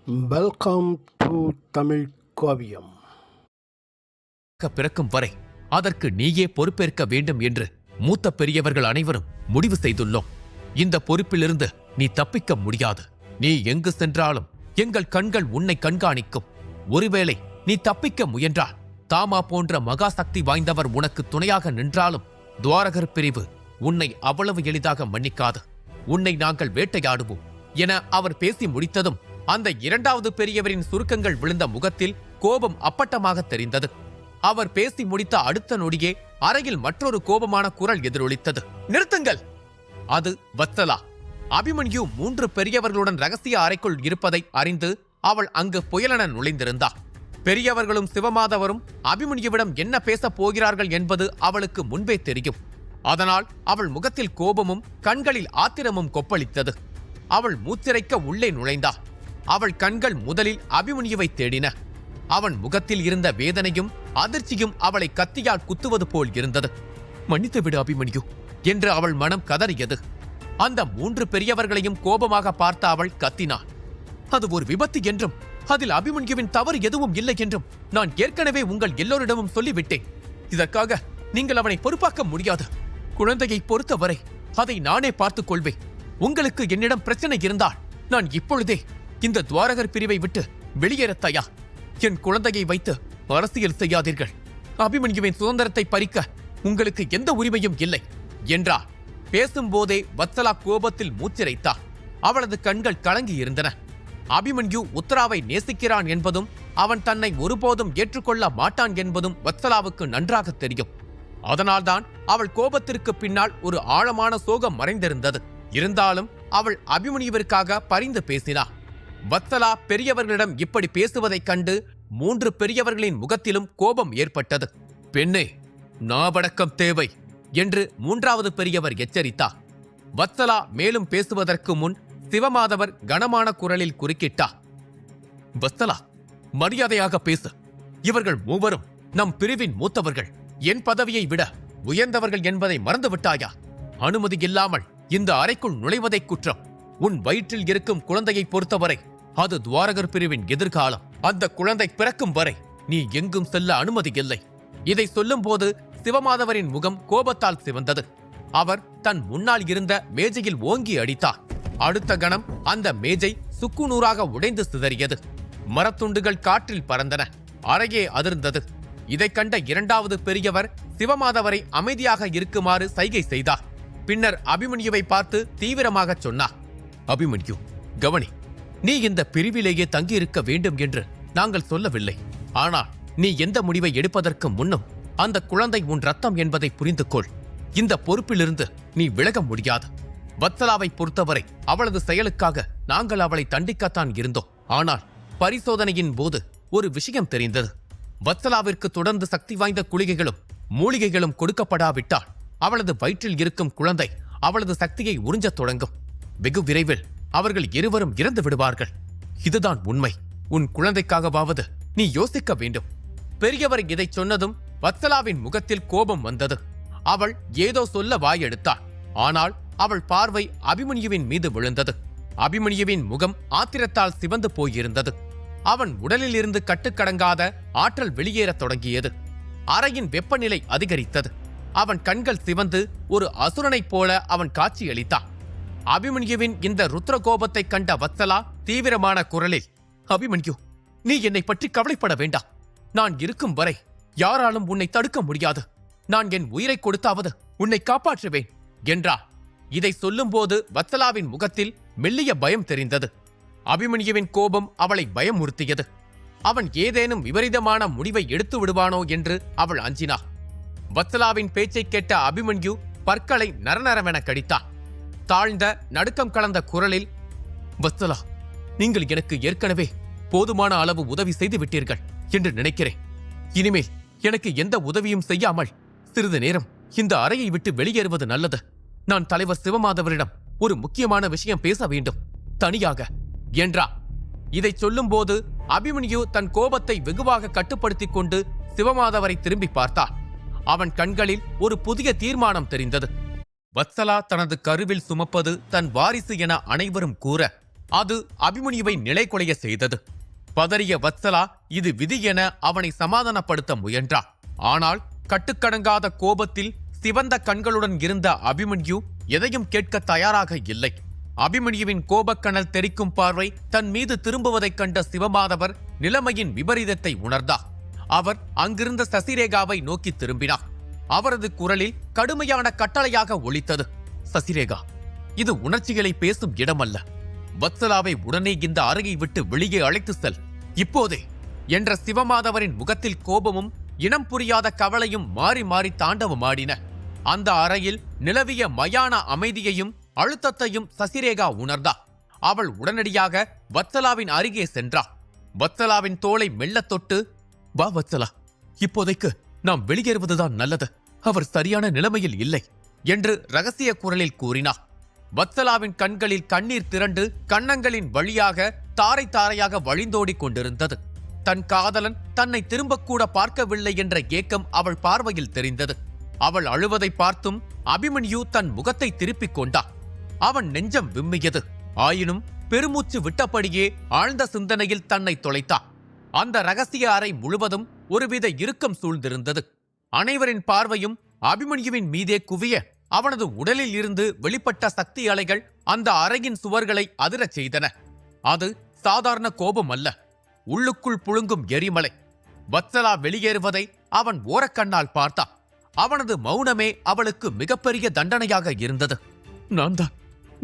Welcome to Tamil காவியம். பிறக்கும் வரை அதற்கு நீயே பொறுப்பேற்க வேண்டும் என்று மூத்த பெரியவர்கள் அனைவரும் முடிவு செய்துள்ளோம். இந்த பொறுப்பிலிருந்து நீ தப்பிக்க முடியாது. நீ எங்கு சென்றாலும் எங்கள் கண்கள் உன்னை கண்காணிக்கும். ஒருவேளை நீ தப்பிக்க முயன்றால் தாமா போன்ற மகா சக்தி வாய்ந்தவர் உனக்கு துணையாக நின்றாலும் துவாரகர் பிரிவு உன்னை அவ்வளவு எளிதாக மன்னிக்காது. உன்னை நாங்கள் வேட்டையாடுவோம் என அவர் பேசி முடித்ததும் அந்த இரண்டாவது பெரியவரின் சுருக்கங்கள் விழுந்த முகத்தில் கோபம் அப்பட்டமாக தெரிந்தது. அவர் பேசி முடித்த அடுத்த நொடியே அறையில் மற்றொரு கோபமான குரல் எதிரொலித்தது. நிறுத்துங்கள்! அது வத்சலா. அபிமன்யு 3 பெரியவர்களுடன் ரகசிய அறைக்குள் இருப்பதை அறிந்து அவள் அங்கு புயலென நுழைந்திருந்தாள். பெரியவர்களும் சிவமாதவரும் அபிமன்யுவிடம் என்ன பேசப் போகிறார்கள் என்பது அவளுக்கு முன்பே தெரியும். அதனால் அவள் முகத்தில் கோபமும் கண்களில் ஆத்திரமும் கொப்பளித்தது. அவள் மூச்சிறைக்க உள்ளே நுழைந்தாள். அவள் கண்கள் முதலில் அபிமன்யுவை தேடின. அவன் முகத்தில் இருந்த வேதனையும் அதிர்ச்சியும் அவளை கத்தியால் குத்துவது போல் இருந்தது. மன்னித்து விடு அபிமன்யு என்று அவள் மனம் கதறியது. அந்த 3 பெரியவர்களையும் கோபமாக பார்த்த அவள் கத்தினாள். அது ஒரு விபத்து என்றும் அதில் அபிமன்யுவின் தவறு எதுவும் இல்லை என்றும் நான் ஏற்கனவே உங்கள் எல்லோரிடமும் சொல்லிவிட்டேன். இதற்காக நீங்கள் அவனை பொறுப்பாக்க முடியாது. குழந்தையை பொறுத்தவரை அதை நானே பார்த்துக் கொள்வேன். உங்களுக்கு என்னிடம் பிரச்சனை இருந்தால் நான் இப்பொழுதே இந்த துவாரகர் பிரிவை விட்டு வெளியேற தயார். என் குழந்தையை வைத்து அரசியல் செய்யாதீர்கள். அபிமன்யுவின் சுதந்திரத்தை பறிக்க உங்களுக்கு எந்த உரிமையும் இல்லை என்றார். பேசும்போதே வத்சலா கோபத்தில் மூச்சிறைத்தார். அவளது கண்கள் கலங்கி இருந்தன. அபிமன்யு உத்தராவை நேசிக்கிறான் என்பதும் அவன் தன்னை ஒருபோதும் ஏற்றுக்கொள்ள மாட்டான் என்பதும் வத்சலாவுக்கு நன்றாக தெரியும். அதனால்தான் அவள் கோபத்திற்கு பின்னால் ஒரு ஆழமான சோகம் மறைந்திருந்தது. இருந்தாலும் அவள் அபிமன்யுவிற்காக பரிந்து பேசினாள். வத்சலா பெரியவர்களிடம் இப்படி பேசுவதைக் கண்டு 3 பெரியவர்களின் முகத்திலும் கோபம் ஏற்பட்டது. பெண்ணே, நாவடக்கம் தேவை என்று 3வது பெரியவர் எச்சரித்தார். வத்சலா மேலும் பேசுவதற்கு முன் சிவமாதவர் கனமான குரலில் குறுக்கிட்டார். வத்சலா, மரியாதையாக பேசு. இவர்கள் மூவரும் நம் பிரிவின் மூத்தவர்கள், என் பதவியை விட உயர்ந்தவர்கள் என்பதை மறந்துவிட்டாயா? அனுமதி இல்லாமல் இந்த அறைக்குள் நுழைவதை குற்றம். உன் வயிற்றில் இருக்கும் குழந்தையை பொறுத்தவரை அது துவாரகர் பிரிவின் எதிர்காலம். அந்த குழந்தை பிறக்கும் வரை நீ எங்கும் செல்ல அனுமதி இல்லை. இதை சொல்லும் போது சிவமாதவரின் முகம் கோபத்தால் சிவந்தது. அவர் தன் முன்னால் இருந்த மேஜையில் ஓங்கி அடித்தார். அடுத்த கணம் அந்த மேஜை சுக்குநூறாக உடைந்து சிதறியது. மரத்துண்டுகள் காற்றில் பறந்தன. அறையே அதிர்ந்தது. இதை கண்ட 2வது பெரியவர் சிவமாதவரை அமைதியாக இருக்குமாறு சைகை செய்தார். பின்னர் அபிமன்யுவை பார்த்து தீவிரமாக சொன்னார். அபிமன்யு, கவனி. நீ இந்த பிரிவிலேயே தங்கியிருக்க வேண்டும் என்று நாங்கள் சொல்லவில்லை. ஆனால் நீ எந்த முடிவை எடுப்பதற்கு முன்னும் அந்த குழந்தை உன் ரத்தம் என்பதை புரிந்து கொள். இந்த பொறுப்பிலிருந்து நீ விலக முடியாது. வத்சலாவை பொறுத்தவரை அவளது செயலுக்காக நாங்கள் அவளை தண்டிக்கத்தான் இருந்தோம். ஆனால் பரிசோதனையின் போது ஒரு விஷயம் தெரிந்தது. வத்சலாவிற்கு தொடர்ந்து சக்தி வாய்ந்த குளிகைகளும் மூலிகைகளும் கொடுக்கப்படாவிட்டால் அவளது வயிற்றில் இருக்கும் குழந்தை அவளது சக்தியை உறிஞ்சத் தொடங்கும். வெகு விரைவில் அவர்கள் இருவரும் இறந்து விடுவார்கள். இதுதான் உண்மை. உன் குழந்தைக்காகவாவது நீ யோசிக்க வேண்டும். பெரியவர் இதை சொன்னதும் வத்சலாவின் முகத்தில் கோபம் வந்தது. அவள் ஏதோ சொல்ல வாயெடுத்தாள். ஆனால் அவள் பார்வை அபிமன்யுவின் மீது விழுந்தது. அபிமன்யுவின் முகம் ஆத்திரத்தால் சிவந்து போயிருந்தது. அவன் உடலில் இருந்து கட்டுக்கடங்காத ஆற்றல் வெளியேறத் தொடங்கியது. அறையின் வெப்பநிலை அதிகரித்தது. அவன் கண்கள் சிவந்து ஒரு அசுரனைப் போல அவன் காட்சியளித்தான். அபிமன்யுவின் இந்த ருத்ர கோபத்தை கண்ட வத்சலா தீவிரமான குரலில், அபிமன்யு, நீ என்னை பற்றி கவலைப்பட வேண்டாம். நான் இருக்கும் வரை யாராலும் உன்னை தடுக்க முடியாது. நான் என் உயிரை கொடுத்தாவது உன்னை காப்பாற்றுவேன் என்றார். இதை சொல்லும்போது வத்சலாவின் முகத்தில் மெல்லிய பயம் தெரிந்தது. அபிமன்யுவின் கோபம் அவளை பயமுறுத்தியது. அவன் ஏதேனும் விபரீதமான முடிவை எடுத்து விடுவானோ என்று அவள் அஞ்சினாள். வத்சலாவின் பேச்சை கேட்ட அபிமன்யு பற்களை நரநரவென கடித்தான். தாழ்ந்த நடுக்கம் கலந்த குரலில், வத்சலா, நீங்கள் எனக்கு ஏற்கனவே போதுமான அளவு உதவி செய்து விட்டீர்கள் என்று நினைக்கிறேன். இனிமேல் எனக்கு எந்த உதவியும் செய்யாமல் சிறிது நேரம் இந்த அறையை விட்டு வெளியேறுவது நல்லது. நான் தலைவர் சிவமாதவரிடம் ஒரு முக்கியமான விஷயம் பேச வேண்டும், தனியாக என்றார். இதை சொல்லும்போது அபிமன்யு தன் கோபத்தை வெகுவாக கட்டுப்படுத்திக் கொண்டு சிவமாதவரை திரும்பி பார்த்தார். அவன் கண்களில் ஒரு புதிய தீர்மானம் தெரிந்தது. வத்சலா தனது கருவில் சுமப்பது தன் வாரிசு என அனைவரும் கூற அது அபிமன்யுவை நிலைகுலைய செய்தது. பதறிய வத்சலா இது விதி என அவனை சமாதானப்படுத்த முயன்றார். ஆனால் கட்டுக்கடங்காத கோபத்தில் சிவந்த கண்களுடன் இருந்த அபிமன்யு எதையும் கேட்க தயாராக இல்லை. அபிமன்யுவின் கோபக்கனல் தெறிக்கும் பார்வை தன் மீது திரும்புவதைக் கண்ட சிவமாதவர் நிலைமையின் விபரீதத்தை உணர்ந்தார். அவர் அங்கிருந்த சசிரேகாவை நோக்கி திரும்பினார். அவரது குரலில் கடுமையான கட்டளையாக ஒலித்தது. சசிரேகா, இது உணர்ச்சிகளை பேசும் இடமல்ல. வத்சலாவை உடனே இந்த அறையை விட்டு வெளியே அழைத்து செல், இப்போதே என்ற சிவமாதவரின் முகத்தில் கோபமும் இனம் புரியாத கவலையும் மாறி மாறி தாண்டவமாடின. அந்த அறையில் நிலவிய மயான அமைதியையும் அழுத்தத்தையும் சசிரேகா உணர்ந்தார். அவள் உடனடியாக வத்சலாவின் அருகே சென்றார். வத்சலாவின் தோளை மெல்லத் தொட்டு, வா வத்சலா, இப்போதைக்கு நாம் வெளியேறுவதுதான் நல்லது. அவர் சரியான நிலைமையில் இல்லை என்று ரகசிய குரலில் கூறினார். வத்சலாவின் கண்களில் கண்ணீர் திரண்டு கன்னங்களின் வழியாக தாரை தாரையாக வழிந்தோடிக் கொண்டிருந்தது. தன் காதலன் தன்னை திரும்பக்கூட பார்க்கவில்லை என்ற ஏக்கம் அவள் பார்வையில் தெரிந்தது. அவள் அழுவதை பார்த்தும் அபிமன்யு தன் முகத்தை திருப்பிக் கொண்டான். அவன் நெஞ்சம் விம்மியது. ஆயினும் பெருமூச்சு விட்டபடியே ஆழ்ந்த சிந்தனையில் தன்னை தொலைத்தான். அந்த ரகசிய அறை முழுவதும் ஒருவித இறுக்கம் சூழ்ந்திருந்தது. அனைவரின் பார்வையும் அபிமன்யுவின் மீதே குவிய அவனது உடலில் இருந்து வெளிப்பட்ட சக்தி அலைகள் அந்த அறையின் சுவர்களை அதிரச் செய்தன. அது சாதாரண கோபம் அல்ல, உள்ளுக்குள் புழுங்கும் எரிமலை. வத்சலா வெளியேறுவதை அவன் ஓரக்கண்ணால் பார்த்தான். அவனது மௌனமே அவளுக்கு மிகப்பெரிய தண்டனையாக இருந்தது.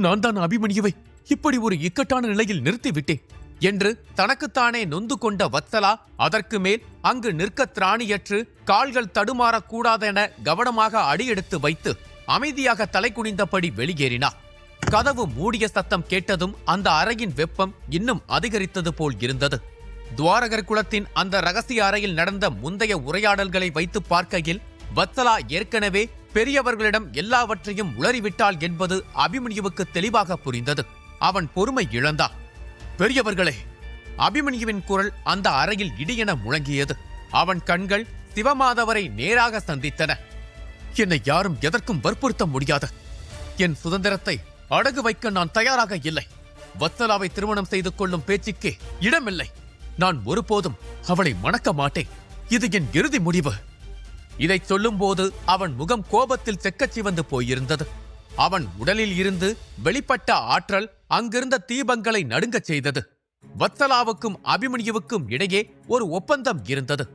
நான் தான் அபிமன்யுவை இப்படி ஒரு இக்கட்டான நிலையில் நிறுத்திவிட்டேன் என்று தனக்குத்தானே நொந்து கொண்ட வத்சலா அதற்கு மேல் அங்கு நிற்க திராணியற்று கால்கள் தடுமாறக்கூடாதென கவனமாக அடியெடுத்து வைத்து அமைதியாக தலை குனிந்தபடி வெளியேறினார். கதவு மூடிய சத்தம் கேட்டதும் அந்த அறையின் வெப்பம் இன்னும் அதிகரித்தது போல் இருந்தது. துவாரகர் குலத்தின் அந்த ரகசிய அறையில் நடந்த முந்தைய உரையாடல்களை வைத்து பார்க்கையில் வத்சலா ஏற்கனவே பெரியவர்களிடம் எல்லாவற்றையும் உளறிவிட்டாள் என்பது அபிமன்யுவுக்கு தெளிவாக புரிந்தது. அவன் பொறுமை இழந்தான். பெரியவர்களே! அபிமன்யுவின் குரல் அந்த அறையில் இடியென முழங்கியது. அவன் கண்கள் சிவமாதவரை நேராக சந்தித்தன. என்னை யாரும் எதற்கும் வற்புறுத்த முடியாது. என் சுதந்திரத்தை அடகு வைக்க நான் தயாராக இல்லை. வத்சலாவை திருமணம் செய்து கொள்ளும் பேச்சுக்கே இடமில்லை. நான் ஒருபோதும் அவளை மணக்க மாட்டேன். இது என் இறுதி முடிவு. இதை சொல்லும்போது அவன் முகம் கோபத்தில் செக்கச்சிவந்து போயிருந்தது. அவன் உடலில் இருந்து வெளிப்பட்ட ஆற்றல் அங்கிருந்த தீபங்களை நடுங்கச் செய்தது. வத்சலாவுக்கும் அபிமன்யுவுக்கும் இடையே ஒரு ஒப்பந்தம் இருந்தது.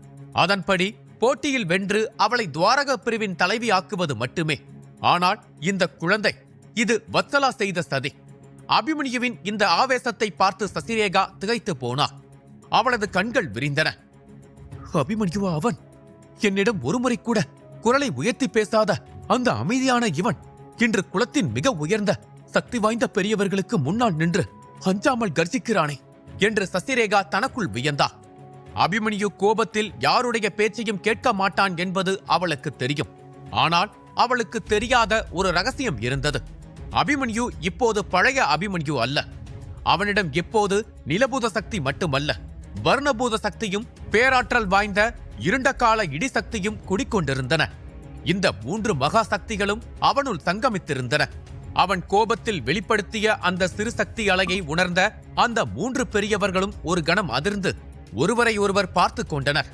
அதன்படி போட்டியில் வென்று அவளை துவாரக பிரிவின் தலைவி ஆக்குவது மட்டுமே. ஆனால் இந்த குழந்தை, இது வத்சலா செய்த சதி. அபிமன்யுவின் இந்த ஆவேசத்தை பார்த்து சசிரேகா திகைத்து போனார். அவளது கண்கள் விரிந்தன. அபிமன்யுவா அவன்? என்னிடம் ஒருமுறை கூட குரலை உயர்த்தி பேசாத அந்த அமைதியான இவன் இன்று குலத்தின் மிக உயர்ந்த சக்தி வாய்ந்த பெரியவர்களுக்கு முன்னால் நின்று அஞ்சாமல் கர்ஜிக்கிறானே என்று சசிரேகா தனக்குள் வியந்தார். அபிமன்யு கோபத்தில் யாருடைய பேச்சையும் கேட்க மாட்டான் என்பது அவளுக்கு தெரியும். ஆனால் அவளுக்கு தெரியாத ஒரு ரகசியம் இருந்தது. அபிமன்யு இப்போது பழைய அபிமன்யு அல்ல. அவனிடம் எப்போது நிலபூத சக்தி மட்டுமல்ல, வர்ணபூத சக்தியும் பேராற்றல் வாய்ந்த இருண்ட கால இடி சக்தியும் குடிக்கொண்டிருந்தன. இந்த 3 மகா சக்திகளும் அவனுள் சங்கமித்திருந்தன. அவன் கோபத்தில் வெளிப்படுத்திய அந்த சிறு சக்தி அலையை உணர்ந்த அந்த 3 பெரியவர்களும் ஒரு கணம் அதிர்ந்து ஒருவரை ஒருவர் பார்த்து கொண்டனர்.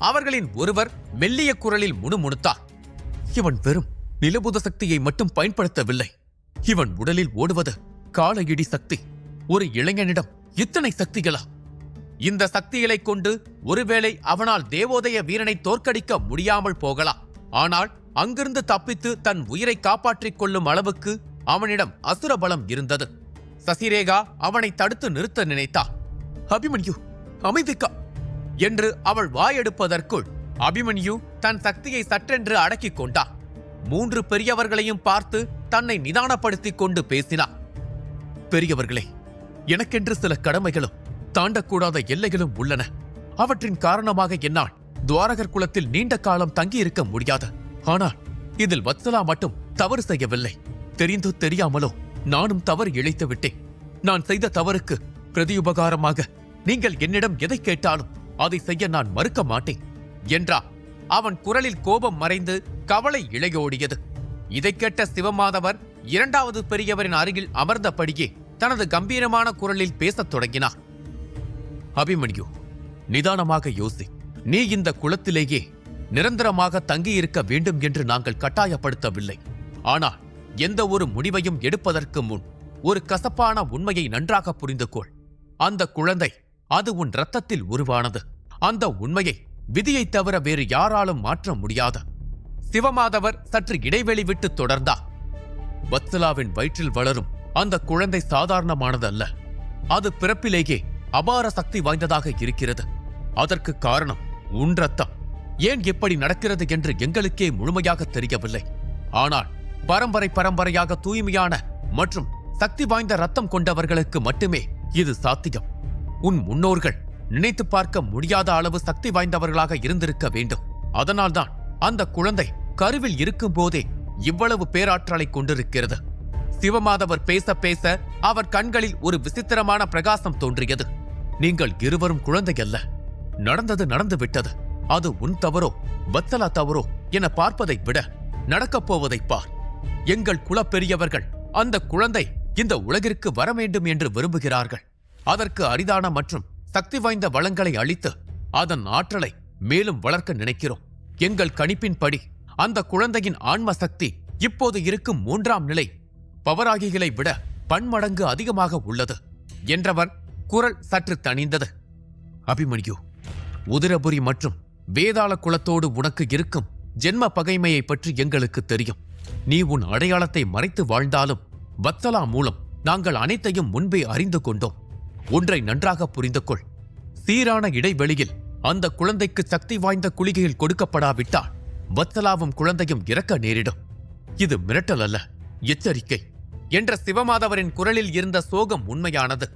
அவர்களின் ஒருவர் மெல்லிய குரலில் முணுமுணுத்தார். இவன் வெறும் நிலபூத சக்தியை மட்டும் பயன்படுத்தவில்லை. இவன் உடலில் ஓடுவது கால இடி சக்தி. ஒரு இளைஞனிடம் இத்தனை சக்திகளா? இந்த சக்திகளை கொண்டு ஒருவேளை அவனால் தேவோதய வீரனை தோற்கடிக்க முடியாமல் போகலாம். ஆனால் அங்கிருந்து தப்பித்து தன் உயிரை காப்பாற்றிக் கொள்ளும் அளவுக்கு அவனிடம் அசுர பலம் இருந்தது. சசிரேகா அவனை தடுத்து நிறுத்த நினைத்தார். அபிமன்யு, அமைதிக்கா என்று அவள் வாயெடுப்பதற்குள் அபிமன்யு தன் சக்தியை சற்றென்று அடக்கிக் கொண்டார். 3 பெரியவர்களையும் பார்த்து தன்னை நிதானப்படுத்திக் கொண்டு பேசினார். பெரியவர்களே, எனக்கென்று சில கடமைகளும் தாண்டக்கூடாத எல்லைகளும் உள்ளன. அவற்றின் காரணமாக என்னால் துவாரகர் குலத்தில் நீண்ட காலம் தங்கியிருக்க முடியாது. ஆனால் இதில் வத்சலா மட்டும் தவறு செய்யவில்லை. தெரிந்தோ தெரியாமலோ நானும் தவறு இழைத்து விட்டேன். நான் செய்த தவறுக்கு பிரதியுபகாரமாக நீங்கள் என்னிடம் எதை கேட்டாலும் அதை செய்ய நான் மறுக்க மாட்டேன் என்றான். அவன் குரலில் கோபம் மறைந்து கவலை இழையோடியது. இதை கேட்ட சிவமாதவர் 2வது பெரியவரின் அருகில் அமர்ந்தபடியே தனது கம்பீரமான குரலில் பேசத் தொடங்கினார். அபிமன்யு, நிதானமாக யோசி. நீ இந்த குலத்திலேயே நிரந்தரமாக தங்கியிருக்க வேண்டும் என்று நாங்கள் கட்டாயப்படுத்தவில்லை. ஆனால் எந்த ஒரு முடிவையும் எடுப்பதற்கு முன் ஒரு கசப்பான உண்மையை நன்றாக புரிந்து கொள். அந்த குழந்தை அது உன் இரத்தத்தில் உருவானது. அந்த உண்மையை விதியைத் தவிர வேறு யாராலும் மாற்ற முடியாது. சிவமாதவர் சற்று இடைவெளி விட்டு தொடர்ந்தார். வத்சலாவின் வயிற்றில் வளரும் அந்த குழந்தை சாதாரணமானதல்ல. அது பிறப்பிலேயே அபார சக்தி வாய்ந்ததாக இருக்கிறது. அதற்கு காரணம் உன் ரத்தம். ஏன் இப்படி நடக்கிறது என்று எங்களுக்கே முழுமையாக தெரியவில்லை. ஆனால் பரம்பரையாக தூய்மையான மற்றும் சக்தி வாய்ந்த ரத்தம் கொண்டவர்களுக்கு மட்டுமே இது சாத்தியம். உன் முன்னோர்கள் நினைத்து பார்க்க முடியாத அளவு சக்தி வாய்ந்தவர்களாக இருந்திருக்க வேண்டும். அதனால்தான் அந்த குழந்தை கருவில் இருக்கும் போதே இவ்வளவு பேராற்றலை கொண்டிருக்கிறது. சிவமாதவர் பேச பேச அவர் கண்களில் ஒரு விசித்திரமான பிரகாசம் தோன்றியது. நீங்கள் இருவரும் குழந்தை அல்ல. நடந்தது நடந்துவிட்டது. அது உன் தவறோ வத்சலா தவறோ என பார்ப்பதை விட நடக்கப் போவதை பார். எங்கள் குலப்பெரியவர்கள் அந்த குழந்தை இந்த உலகிற்கு வர வேண்டும் என்று விரும்புகிறார்கள். அதற்கு அரிதான மற்றும் சக்தி வாய்ந்த வளங்களை அளித்து அதன் ஆற்றலை மேலும் வளர்க்க நினைக்கிறோம். எங்கள் கணிப்பின்படி அந்த குழந்தையின் ஆன்ம சக்தி இப்போது இருக்கும் 3ஆம் நிலை பவராகிகளை விட பன்மடங்கு அதிகமாக உள்ளது என்றவர் குரல் சற்று தணிந்தது. அபிமன்யு, உதிரபுரி மற்றும் வேதாள குலத்தோடு உனக்கு இருக்கும் ஜென்ம பகைமையை பற்றி எங்களுக்கு தெரியும். நீ உன் அடையாளத்தை மறைத்து வாழ்ந்தாலும் வத்சலா மூலம் நாங்கள் அனைத்தையும் முன்பே அறிந்து கொண்டோம். ஒன்றை நன்றாக புரிந்து கொள். சீரான இடைவெளியில் அந்த குழந்தைக்கு சக்தி வாய்ந்த குளிகையில் கொடுக்கப்படாவிட்டால் வத்சலாவும் குழந்தையும் இறக்க நேரிடும். இது மிரட்டல் அல்ல, எச்சரிக்கை என்ற சிவமாதவரின் குரலில் இருந்த சோகம் உண்மையானது.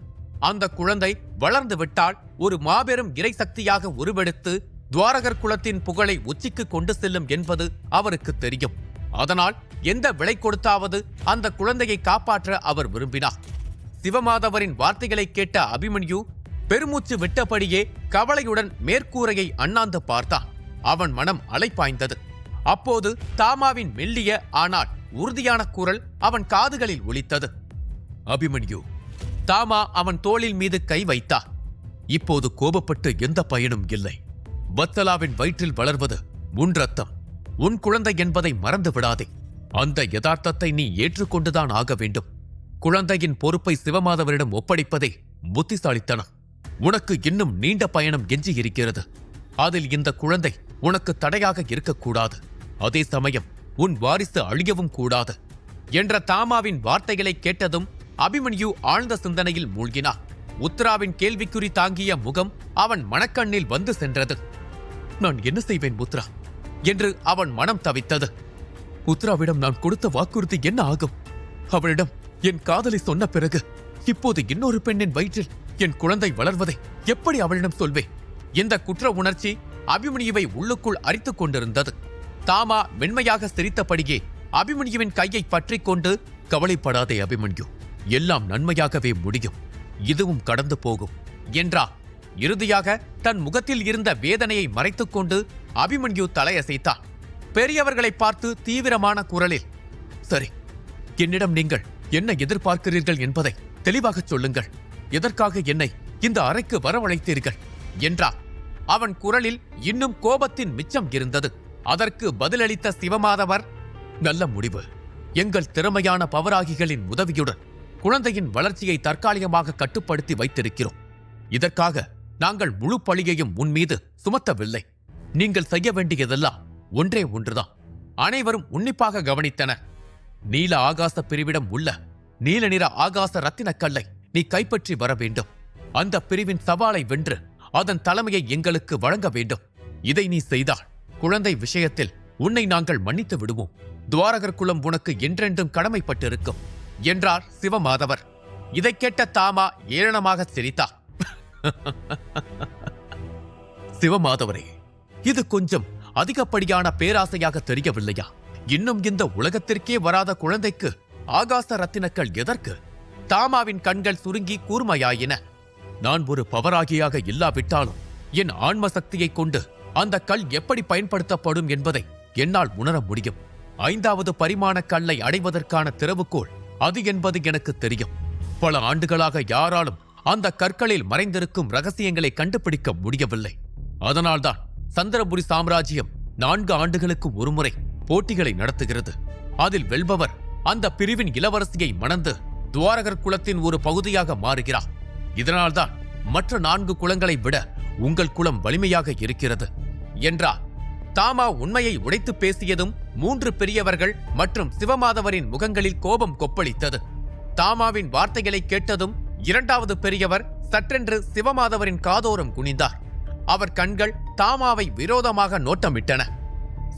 அந்த குழந்தை வளர்ந்து விட்டால் ஒரு மாபெரும் இறை சக்தியாக உருவெடுத்து துவாரகர் குலத்தின் புகழை உச்சிக்கு கொண்டு செல்லும் என்பது அவருக்கு தெரியும். அதனால் எந்த விலை கொடுத்தாவது அந்த குழந்தையை காப்பாற்ற அவர் விரும்பினார். சிவமாதவரின் வார்த்தைகளை கேட்ட அபிமன்யு பெருமூச்சு விட்டபடியே கவலையுடன் மேற்கூரையை அண்ணாந்து பார்த்தான். அவன் மனம் அலைப்பாய்ந்தது. அப்போது தாமாவின் மெல்லிய ஆனால் உறுதியான குரல் அவன் காதுகளில் ஒலித்தது. அபிமன்யு. தாமா அவன் தோளில் மீது கை வைத்தார். இப்போது கோபப்பட்டு எந்த பயனும் இல்லை. வத்சலாவின் வயிற்றில் வளர்வது உன் ரத்தம், உன் குழந்தை என்பதை மறந்து விடாதே. அந்த யதார்த்தத்தை நீ ஏற்றுக்கொண்டுதான் ஆக வேண்டும். குழந்தையின் பொறுப்பை சிவமாதவரிடம் ஒப்படைப்பதே புத்திசாலித்தனம். உனக்கு இன்னும் நீண்ட பயணம் எஞ்சி இருக்கிறது. அதில் இந்த குழந்தை உனக்கு தடையாக இருக்கக்கூடாது. அதே சமயம் உன் வாரிசு அழியவும் கூடாது என்ற தாமாவின் வார்த்தைகளை கேட்டதும் அபிமன்யு ஆழ்ந்த சிந்தனையில் மூழ்கினார். உத்ராவின் கேள்விக்குறி தாங்கிய முகம் அவன் மனக்கண்ணில் வந்து சென்றது. நான் என்ன செய்வேன் உத்ரா என்று அவன் மனம் தவித்தது. உத்ராவிடம் நான் கொடுத்த வாக்குறுதி என்ன ஆகும்? அவளிடம் என் காதலை சொன்ன பிறகு இப்போது இன்னொரு பெண்ணின் வயிற்றில் என் குழந்தை வளர்வதை எப்படி அவளிடம் சொல்வேன்? இந்த குற்ற உணர்ச்சி அபிமன்யுவை உள்ளுக்குள் அரித்துக் கொண்டிருந்தது. தாமா மென்மையாக சிரித்தபடியே அபிமன்யுவின் கையை பற்றிக் கொண்டு, கவலைப்படாதே அபிமன்யு, எல்லாம் நன்மையாகவே முடியும், இதுவும் கடந்து போகும் என்றார். இறுதியாக தன் முகத்தில் இருந்த வேதனையை மறைத்துக் கொண்டு அபிமன்யு தலையசைத்தார். பெரியவர்களை பார்த்து தீவிரமான குரலில், சரி, என்னிடம் நீங்கள் என்ன எதிர்பார்க்கிறீர்கள் என்பதை தெளிவாகச் சொல்லுங்கள். எதற்காக என்னை இந்த அறைக்கு வரவழைத்தீர்கள் என்றார். அவன் குரலில் இன்னும் கோபத்தின் மிச்சம் இருந்தது. அதற்கு பதிலளித்த சிவமாதவர், நல்ல முடிவு. எங்கள் திறமையான பவராகிகளின் உதவியுடன் குழந்தையின் வளர்ச்சியை தற்காலிகமாக கட்டுப்படுத்தி வைத்திருக்கிறோம். இதற்காக நாங்கள் முழு பழியையும் உன் மீது சுமத்தவில்லை. நீங்கள் செய்ய வேண்டியதெல்லாம் ஒன்றே ஒன்றுதான். அனைவரும் உன்னிப்பாக கவனித்தனர். நீல ஆகாச பிரிவிடம் உள்ள நீல நிற ஆகாச ரத்தினக்கல்லை நீ கைப்பற்றி வர வேண்டும். அந்த பிரிவின் சவாலை வென்று அதன் தலைமையை எங்களுக்கு வழங்க வேண்டும். இதை நீ செய்தால் குழந்தை விஷயத்தில் உன்னை நாங்கள் மன்னித்து விடுவோம். துவாரகர் குலம் உனக்கு என்றென்றும் கடமைப்பட்டிருக்கும் என்றார் சிவமாதவர். இதை கேட்ட தாமா ஏளனமாக சிரித்தார். சிவமாதவரே, இது கொஞ்சம் அதிகப்படியான பேராசையாக தெரியவில்லையா? இன்னும் இந்த உலகத்திற்கே வராத குழந்தைக்கு ஆகாச ரத்தினக்கள் எதற்கு? தாமாவின் கண்கள் சுருங்கி கூர்மையாயின. நான் ஒரு பவராகியாக இல்லாவிட்டாலும் என் ஆன்ம சக்தியை கொண்டு அந்த கல் எப்படி பயன்படுத்தப்படும் என்பதை என்னால் உணர முடியும். 5வது பரிமாண கல்லை அடைவதற்கான திறவுகோல் அது என்பது எனக்கு தெரியும். பல ஆண்டுகளாக யாராலும் அந்த கற்களில் மறைந்திருக்கும் ரகசியங்களை கண்டுபிடிக்க முடியவில்லை. அதனால்தான் சந்திரபுரி சாம்ராஜ்யம் 4 ஆண்டுகளுக்கு ஒருமுறை போட்டிகளை நடத்துகிறது. அதில் வெல்பவர் அந்த பிரிவின் இளவரசியை மணந்து துவாரகர் குலத்தின் ஒரு பகுதியாக மாறுகிறார். இதனால்தான் மற்ற 4 குலங்களை விட உங்கள் குலம் வலிமையாக இருக்கிறது என்றார். தாமா உண்மையை உடைத்து பேசியதும் 3 பெரியவர்கள் மற்றும் சிவமாதவரின் முகங்களில் கோபம் கொப்பளித்தது. தாமாவின் வார்த்தைகளை கேட்டதும் 2வது பெரியவர் சற்றென்று சிவமாதவரின் காதோரம் குனிந்தார். அவர் கண்கள் தாமாவை விரோதமாக நோட்டமிட்டன.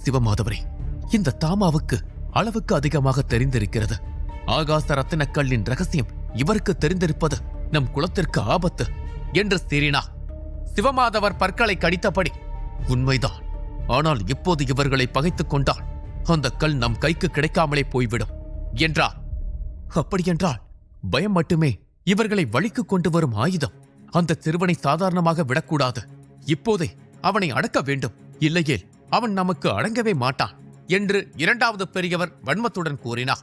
சிவமாதவரே, இந்த தாமாவுக்கு அளவுக்கு அதிகமாக தெரிந்திருக்கிறது. ஆகாச ரத்தினக்கல்லின் ரகசியம் இவருக்கு தெரிந்திருப்பது நம் குலத்திற்கு ஆபத்து என்று சீறினார். சிவமாதவர் பற்களை கடித்தபடி, உண்மைதான், ஆனால் இப்போது இவர்களை பகைத்துக் கொண்டால் அந்த கல் நம் கைக்கு கிடைக்காமலே போய்விடும் என்றார். அப்படியென்றால் பயம் மட்டுமே இவர்களை வழிக்கு கொண்டு வரும் ஆயுதம். அந்த சிறுவனை சாதாரணமாக விடக்கூடாது. இப்போதே அவனை அடக்க வேண்டும், இல்லையேல் அவன் நமக்கு அடங்கவே மாட்டான் என்று 2வது பெரியவர் வன்மத்துடன் கூறினார்.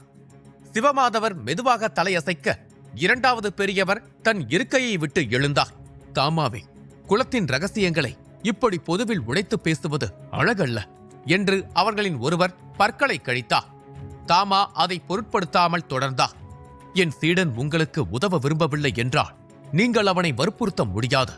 சிவமாதவர் மெதுவாக தலையசைக்க 2வது பெரியவர் தன் இருக்கையை விட்டு எழுந்தார். தாமாவே, குலத்தின் ரகசியங்களை இப்படி பொதுவில் உடைத்து பேசுவது அழகல்ல என்று அவர்களின் ஒருவர் பற்களை கழித்தார். தாமா அதை பொருட்படுத்தாமல் தொடர்ந்தார். என் சீடன் உங்களுக்கு உதவ விரும்பவில்லை என்றால் நீங்கள் அவனை வற்புறுத்த முடியாது.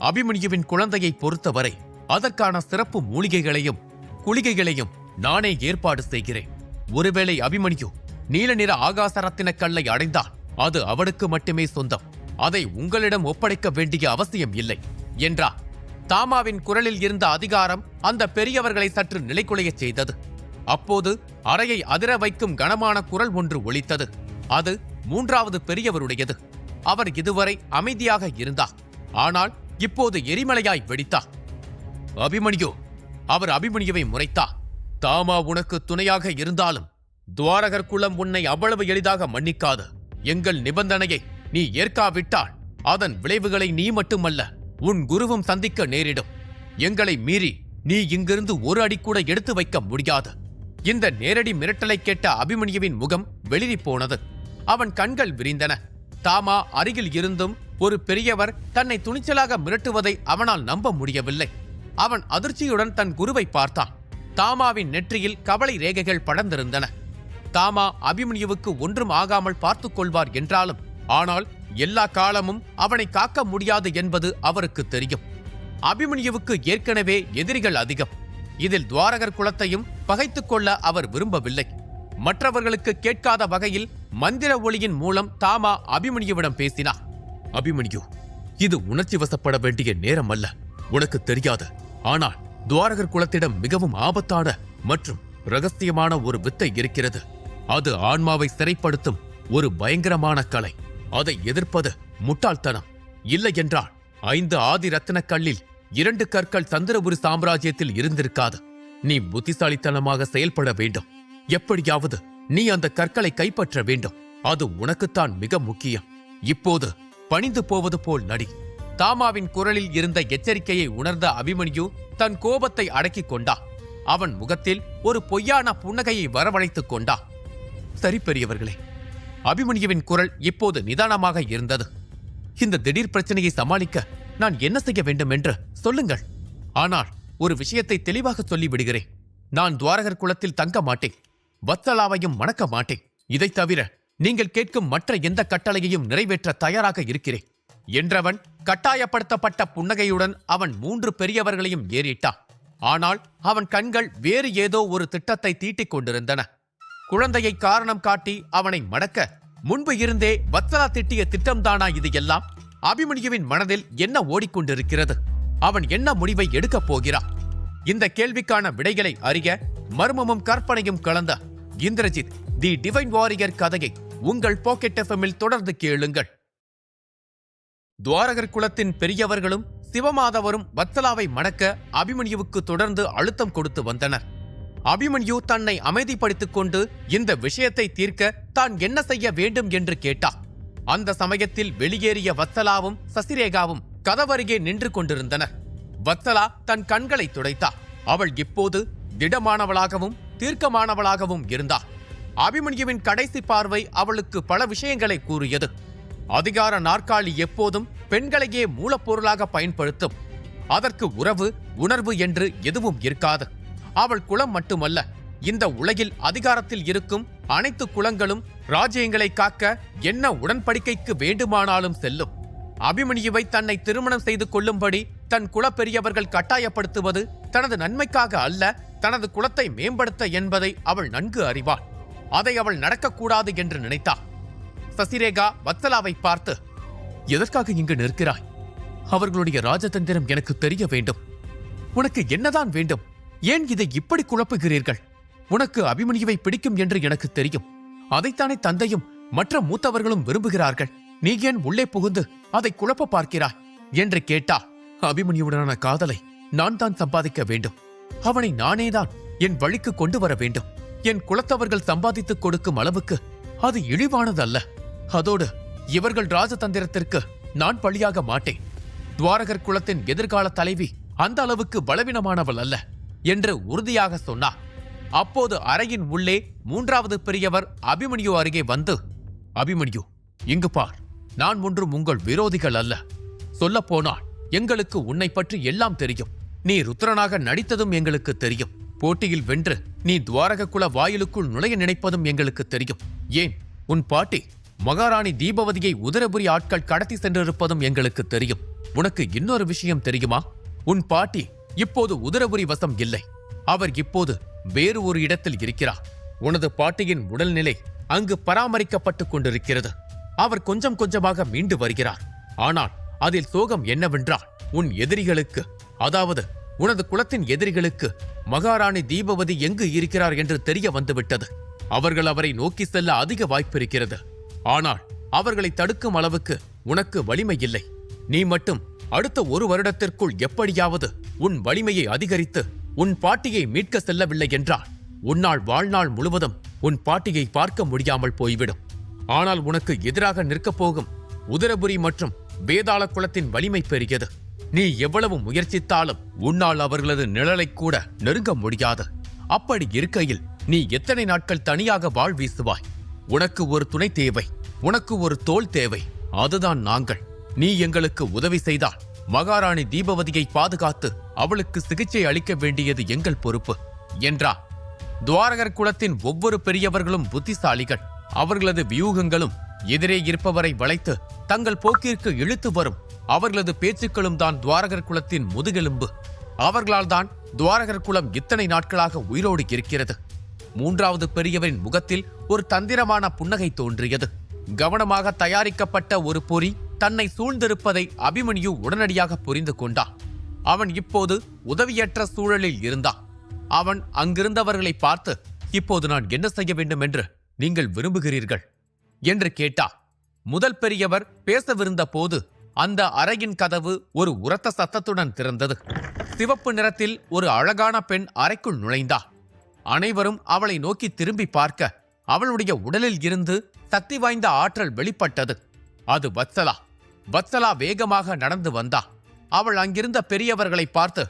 அபிமன்யுவின் குழந்தையை பொறுத்தவரை அதற்கான சிறப்பு மூலிகைகளையும் குளிகைகளையும் நானே ஏற்பாடு செய்கிறேன். ஒருவேளை அபிமன்யு நீல நிற ஆகாச ரத்தின கல்லை அடைந்தால் அது அவனுக்கு மட்டுமே சொந்தம். அதை உங்களிடம் ஒப்படைக்க வேண்டிய அவசியம் இல்லை என்றார். தாமாவின் குரலில் இருந்த அதிகாரம் அந்த பெரியவர்களை சற்று நிலைகுலையச் செய்தது. அப்போது அறையை அதிர வைக்கும் கனமான குரல் ஒன்று ஒலித்தது. அது 3வது பெரியவருடையது. அவர் இதுவரை அமைதியாக இருந்தார். ஆனால் இப்போது எரிமலையாய் வெடித்தார். அபிமன்யு, அவர் அபிமன்யுவை முறைத்தார். தாமா உனக்கு துணையாக இருந்தாலும் துவாரகர் குலம் உன்னை அவ்வளவு எளிதாக மன்னிக்காது. எங்கள் நிபந்தனையை நீ ஏற்காவிட்டால் அதன் விளைவுகளை நீ மட்டுமல்ல உன் குருவும் சந்திக்க நேரிடும். எங்களை மீறி நீ இங்கிருந்து ஒரு அடி கூட எடுத்து வைக்க முடியாது. இந்த நேரடி மிரட்டலை கேட்ட அபிமன்யுவின் முகம் வெளிரி போனது. அவன் கண்கள் விரிந்தன. தாமா அருகில் இருந்தும் ஒரு பெரியவர் தன்னை துணிச்சலாக மிரட்டுவதை அவனால் நம்ப முடியவில்லை. அவன் அதிர்ச்சியுடன் தன் குருவை பார்த்தான். தாமாவின் நெற்றியில் கவலை ரேகைகள் படர்ந்திருந்தன. தாமா அபிமன்யுவுக்கு ஒன்றும் ஆகாமல் பார்த்துக் கொள்வார் என்றாலும், ஆனால் எல்லா காலமும் அவனை காக்க முடியாது என்பது அவருக்கு தெரியும். அபிமன்யுவுக்கு ஏற்கனவே எதிரிகள் அதிகம். இதில் துவாரகர் குலத்தையும் பகைத்துக் கொள்ள அவர் விரும்பவில்லை. மற்றவர்களுக்கு கேட்காத வகையில் மந்திர ஒளியின் மூலம் தாமா அபிமன்யுவிடம் பேசினார். அபிமன்யு, இது உணர்ச்சி வசப்பட வேண்டிய நேரம் அல்ல. உனக்கு தெரியாது, ஆனால் துவாரகர் குலத்திடம் மிகவும் ஆபத்தான மற்றும் ரகசியமான ஒரு வித்தை இருக்கிறது. அது ஆன்மாவை சிறைப்படுத்தும் ஒரு பயங்கரமான கலை. அதை எதிர்ப்பது முட்டாள்தனம். இல்லை என்றால் 5 ஆதி ரத்தின கல்லில் 2 கற்கள் சந்திரபுரி சாம்ராஜ்யத்தில் இருந்திருக்காது. நீ புத்திசாலித்தனமாக செயல்பட வேண்டும். எப்படியாவது நீ அந்த கற்களை கைப்பற்ற வேண்டும். அது உனக்குத்தான் மிக முக்கியம். இப்போது பணிந்து போவது போல் நடி. தாமாவின் குரலில் இருந்த எச்சரிக்கையை உணர்ந்த அபிமன்யு தன் கோபத்தை அடக்கிக் கொண்டான். அவன் முகத்தில் ஒரு பொய்யான புன்னகையை வரவழைத்துக் கொண்டான். சரி பெரியவர்களே. அபிமன்யுவின் குரல் இப்போது நிதானமாக இருந்தது. இந்த திடீர் பிரச்சனையை சமாளிக்க நான் என்ன செய்ய வேண்டும் என்று சொல்லுங்கள். ஆனால் ஒரு விஷயத்தை தெளிவாக சொல்லிவிடுகிறேன். நான் துவாரகர் குலத்தில் தங்க மாட்டேன். வத்சலாவையும் மணக்க மாட்டேன். இதைத் தவிர நீங்கள் கேட்கும் மற்ற எந்த கட்டளையையும் நிறைவேற்ற தயாராக இருக்கிறேன் என்றவன் கட்டாயப்படுத்தப்பட்ட புன்னகையுடன் அவன் 3 பெரியவர்களையும் ஏறிட்டான். ஆனால் அவன் கண்கள் வேறு ஏதோ ஒரு திட்டத்தை தீட்டிக் கொண்டிருந்தன. குழந்தையை காரணம் காட்டி அவனை மடக்க முன்பு இருந்தே வத்சலா திட்டிய திட்டம்தானா இது எல்லாம்? அபிமன்யுவின் மனதில் என்ன ஓடிக்கொண்டிருக்கிறது? அவன் என்ன முடிவை எடுக்கப் போகிறான்? இந்த கேள்விக்கான விடைகளை அறிய மர்மமும் கற்பனையும் கலந்த இந்திரஜித் தி டிவைன் வாரியர் கதையை உங்கள் பாக்கெட் எஃப்எம்மில் தொடர்ந்து கேளுங்கள். துவாரகர் குலத்தின் பெரியவர்களும் சிவமாதவரும் வத்சலாவை மணக்க அபிமன்யுவுக்கு தொடர்ந்து அழுத்தம் கொடுத்து வந்தனர். அபிமன்யு தன்னை அமைதிப்படுத்திக் கொண்டு இந்த விஷயத்தை தீர்க்க தான் என்ன செய்ய வேண்டும் என்று கேட்டார். அந்த சமயத்தில் வெளியேறிய வத்சலாவும் சசிரேகாவும் கதவருகே நின்று கொண்டிருந்தனர். வத்சலா தன் கண்களை துடைத்தார். அவள் இப்போது திடமானவளாகவும் தீர்க்கமானவளாகவும் இருந்தாள். அபிமன்யுவின் கடைசி பார்வை அவளுக்கு பல விஷயங்களை கூறியது. அதிகார நாற்காலி எப்போதும் பெண்களையே மூலப்பொருளாக பயன்படுத்தும். அதற்கு உறவு உணர்வு என்று எதுவும் இருக்காது. அவள் குலம் மட்டுமல்ல, இந்த உலகில் அதிகாரத்தில் இருக்கும் அனைத்து குலங்களும் ராஜ்யங்களை காக்க என்ன உடன்படிக்கைக்கு வேண்டுமானாலும் செல்லும். அபிமன்யுவை தன்னை திருமணம் செய்து கொள்ளும்படி தன் குலப்பெரியவர்கள் கட்டாயப்படுத்துவது தனது நன்மைக்காக அல்ல, தனது குலத்தை மேம்படுத்த என்பதை அவள் நன்கு அறிவாள். அதை அவள் நடக்கக்கூடாது என்று நினைத்தாள். சசிரேகா வத்சலாவை பார்த்து, எதற்காக இங்கு நிற்கிறாய்? அவர்களுடைய ராஜதந்திரம் எனக்கு தெரிய வேண்டும். உனக்கு என்னதான் வேண்டும்? ஏன் இதை இப்படி குழப்புகிறீர்கள்? உனக்கு அபிமன்யுவை பிடிக்கும் என்று எனக்கு தெரியும். அதைத்தானே தந்தையும் மற்ற மூத்தவர்களும் விரும்புகிறார்கள். நீ ஏன் உள்ளே புகுந்து அதை குழப்ப பார்க்கிறாய் என்று கேட்டார். அபிமன்யுடனான காதலை நான் தான் சம்பாதிக்க வேண்டும். அவனை நானேதான் என் வழிக்கு கொண்டு வர வேண்டும். என் குலத்தவர்கள் சம்பாதித்துக் கொடுக்கும் அளவுக்கு அது இழிவானதல்ல. அதோடு இவர்கள் ராஜதந்திரத்திற்கு நான் பலியாக மாட்டேன். துவாரகர் குலத்தின் எதிர்கால தலைவி அந்த அளவுக்கு பலவீனமானவள் அல்ல என்று உறுதியாக சொன்னார். அப்போது அறையின் உள்ளே மூன்றாவது பெரியவர் அபிமன்யு அருகே வந்து, அபிமன்யு, இங்கு பார், நான் ஒன்றும் உங்கள் விரோதிகள் அல்ல. சொல்லப்போனால் எங்களுக்கு உன்னை பற்றி எல்லாம் தெரியும். நீ ருத்ரனாக நடித்ததும் எங்களுக்கு தெரியும். போட்டியில் வென்று நீ துவாரக குல வாயிலுக்குள் நுழைய நினைப்பதும் எங்களுக்கு தெரியும். ஏன், உன் பாட்டி மகாராணி தீபவதியை உதரபுரி ஆட்கள் கடத்தி சென்றிருப்பதும் எங்களுக்கு தெரியும். உனக்கு இன்னொரு விஷயம் தெரியுமா? உன் பாட்டி இப்போது உதரபுரி வசம் இல்லை. அவர் இப்போது வேறு ஒரு இடத்தில் இருக்கிறார். உனது பாட்டியின் உடல்நிலை அங்கு பராமரிக்கப்பட்டுக் கொண்டிருக்கிறது. அவர் கொஞ்சம் கொஞ்சமாக மீண்டு வருகிறார். ஆனால் அதில் சோகம் என்னவென்றால், உன் எதிரிகளுக்கு, அதாவது உனது குலத்தின் எதிரிகளுக்கு மகாராணி தீபவதி எங்கு இருக்கிறார் என்று தெரிய வந்துவிட்டது. அவர்கள் அவரை நோக்கி செல்ல அதிக வாய்ப்பிருக்கிறது. ஆனால் அவர்களை தடுக்கும் அளவுக்கு உனக்கு வலிமை இல்லை. நீ மட்டும் அடுத்த 1 வருடத்திற்குள் எப்படியாவது உன் வலிமையை அதிகரித்து உன் பாட்டியை மீட்க செல்லவில்லை என்றால் உன்னால் வாழ்நாள் முழுவதும் உன் பாட்டியை பார்க்க முடியாமல் போய்விடும். ஆனால் உனக்கு எதிராக நிற்கப் போகும் உதரபுரி மற்றும் வேதாள குலத்தின் வலிமை பெரியது. நீ எவ்வளவு முயற்சித்தாலும் உன்னால் அவர்களது நிழலை கூட நெருங்க முடியாது. அப்படி இருக்கையில் நீ எத்தனை நாட்கள் தனியாக வாழ் வீசுவாய்? உனக்கு ஒரு துணை தேவை, உனக்கு ஒரு தோள் தேவை. அதுதான் நாங்கள். நீ எங்களுக்கு உதவி செய்தால் மகாராணி தீபவதியை பாதுகாத்து அவளுக்கு சிகிச்சை அளிக்க வேண்டியது எங்கள் பொறுப்பு என்றார். துவாரகர் குலத்தின் ஒவ்வொரு பெரியவர்களும் புத்திசாலிகள். அவர்களது வியூகங்களும் எதிரே இருப்பவரை வளைத்து தங்கள் போக்கிற்கு இழுத்து வரும் அவர்களது பேச்சுக்களும் தான் துவாரகர் குலத்தின் முதுகெலும்பு. அவர்களால் தான் துவாரகர் குலம் இத்தனை நாட்களாக உயிரோடு இருக்கிறது. மூன்றாவது பெரியவரின் முகத்தில் ஒரு தந்திரமான புன்னகை தோன்றியது. கவனமாக தயாரிக்கப்பட்ட ஒரு பொறி தன்னை சூழ்ந்திருப்பதை அபிமன்யு உடனடியாக புரிந்து கொண்டான். அவன் இப்போது உதவியற்ற சூழலில் இருந்தான். அவன் அங்கிருந்தவர்களை பார்த்து, இப்போது நான் என்ன செய்ய வேண்டும் என்று நீங்கள் விரும்புகிறீர்கள் என்று கேட்டார். முதல் பெரியவர் பேசவிருந்த போது அந்த அறையின் கதவு ஒரு உரத்த சத்தத்துடன் திறந்தது. சிவப்பு நிறத்தில் ஒரு அழகான பெண் அறைக்குள் நுழைந்தார். அனைவரும் அவளை நோக்கி திரும்பி பார்க்க அவளுடைய உடலில் இருந்து சக்தி வாய்ந்த ஆற்றல் வெளிப்பட்டது. அது வத்சலா. வத்சலா வேகமாக நடந்து வந்தா. அவள் அங்கிருந்த பெரியவர்களை பார்த்து,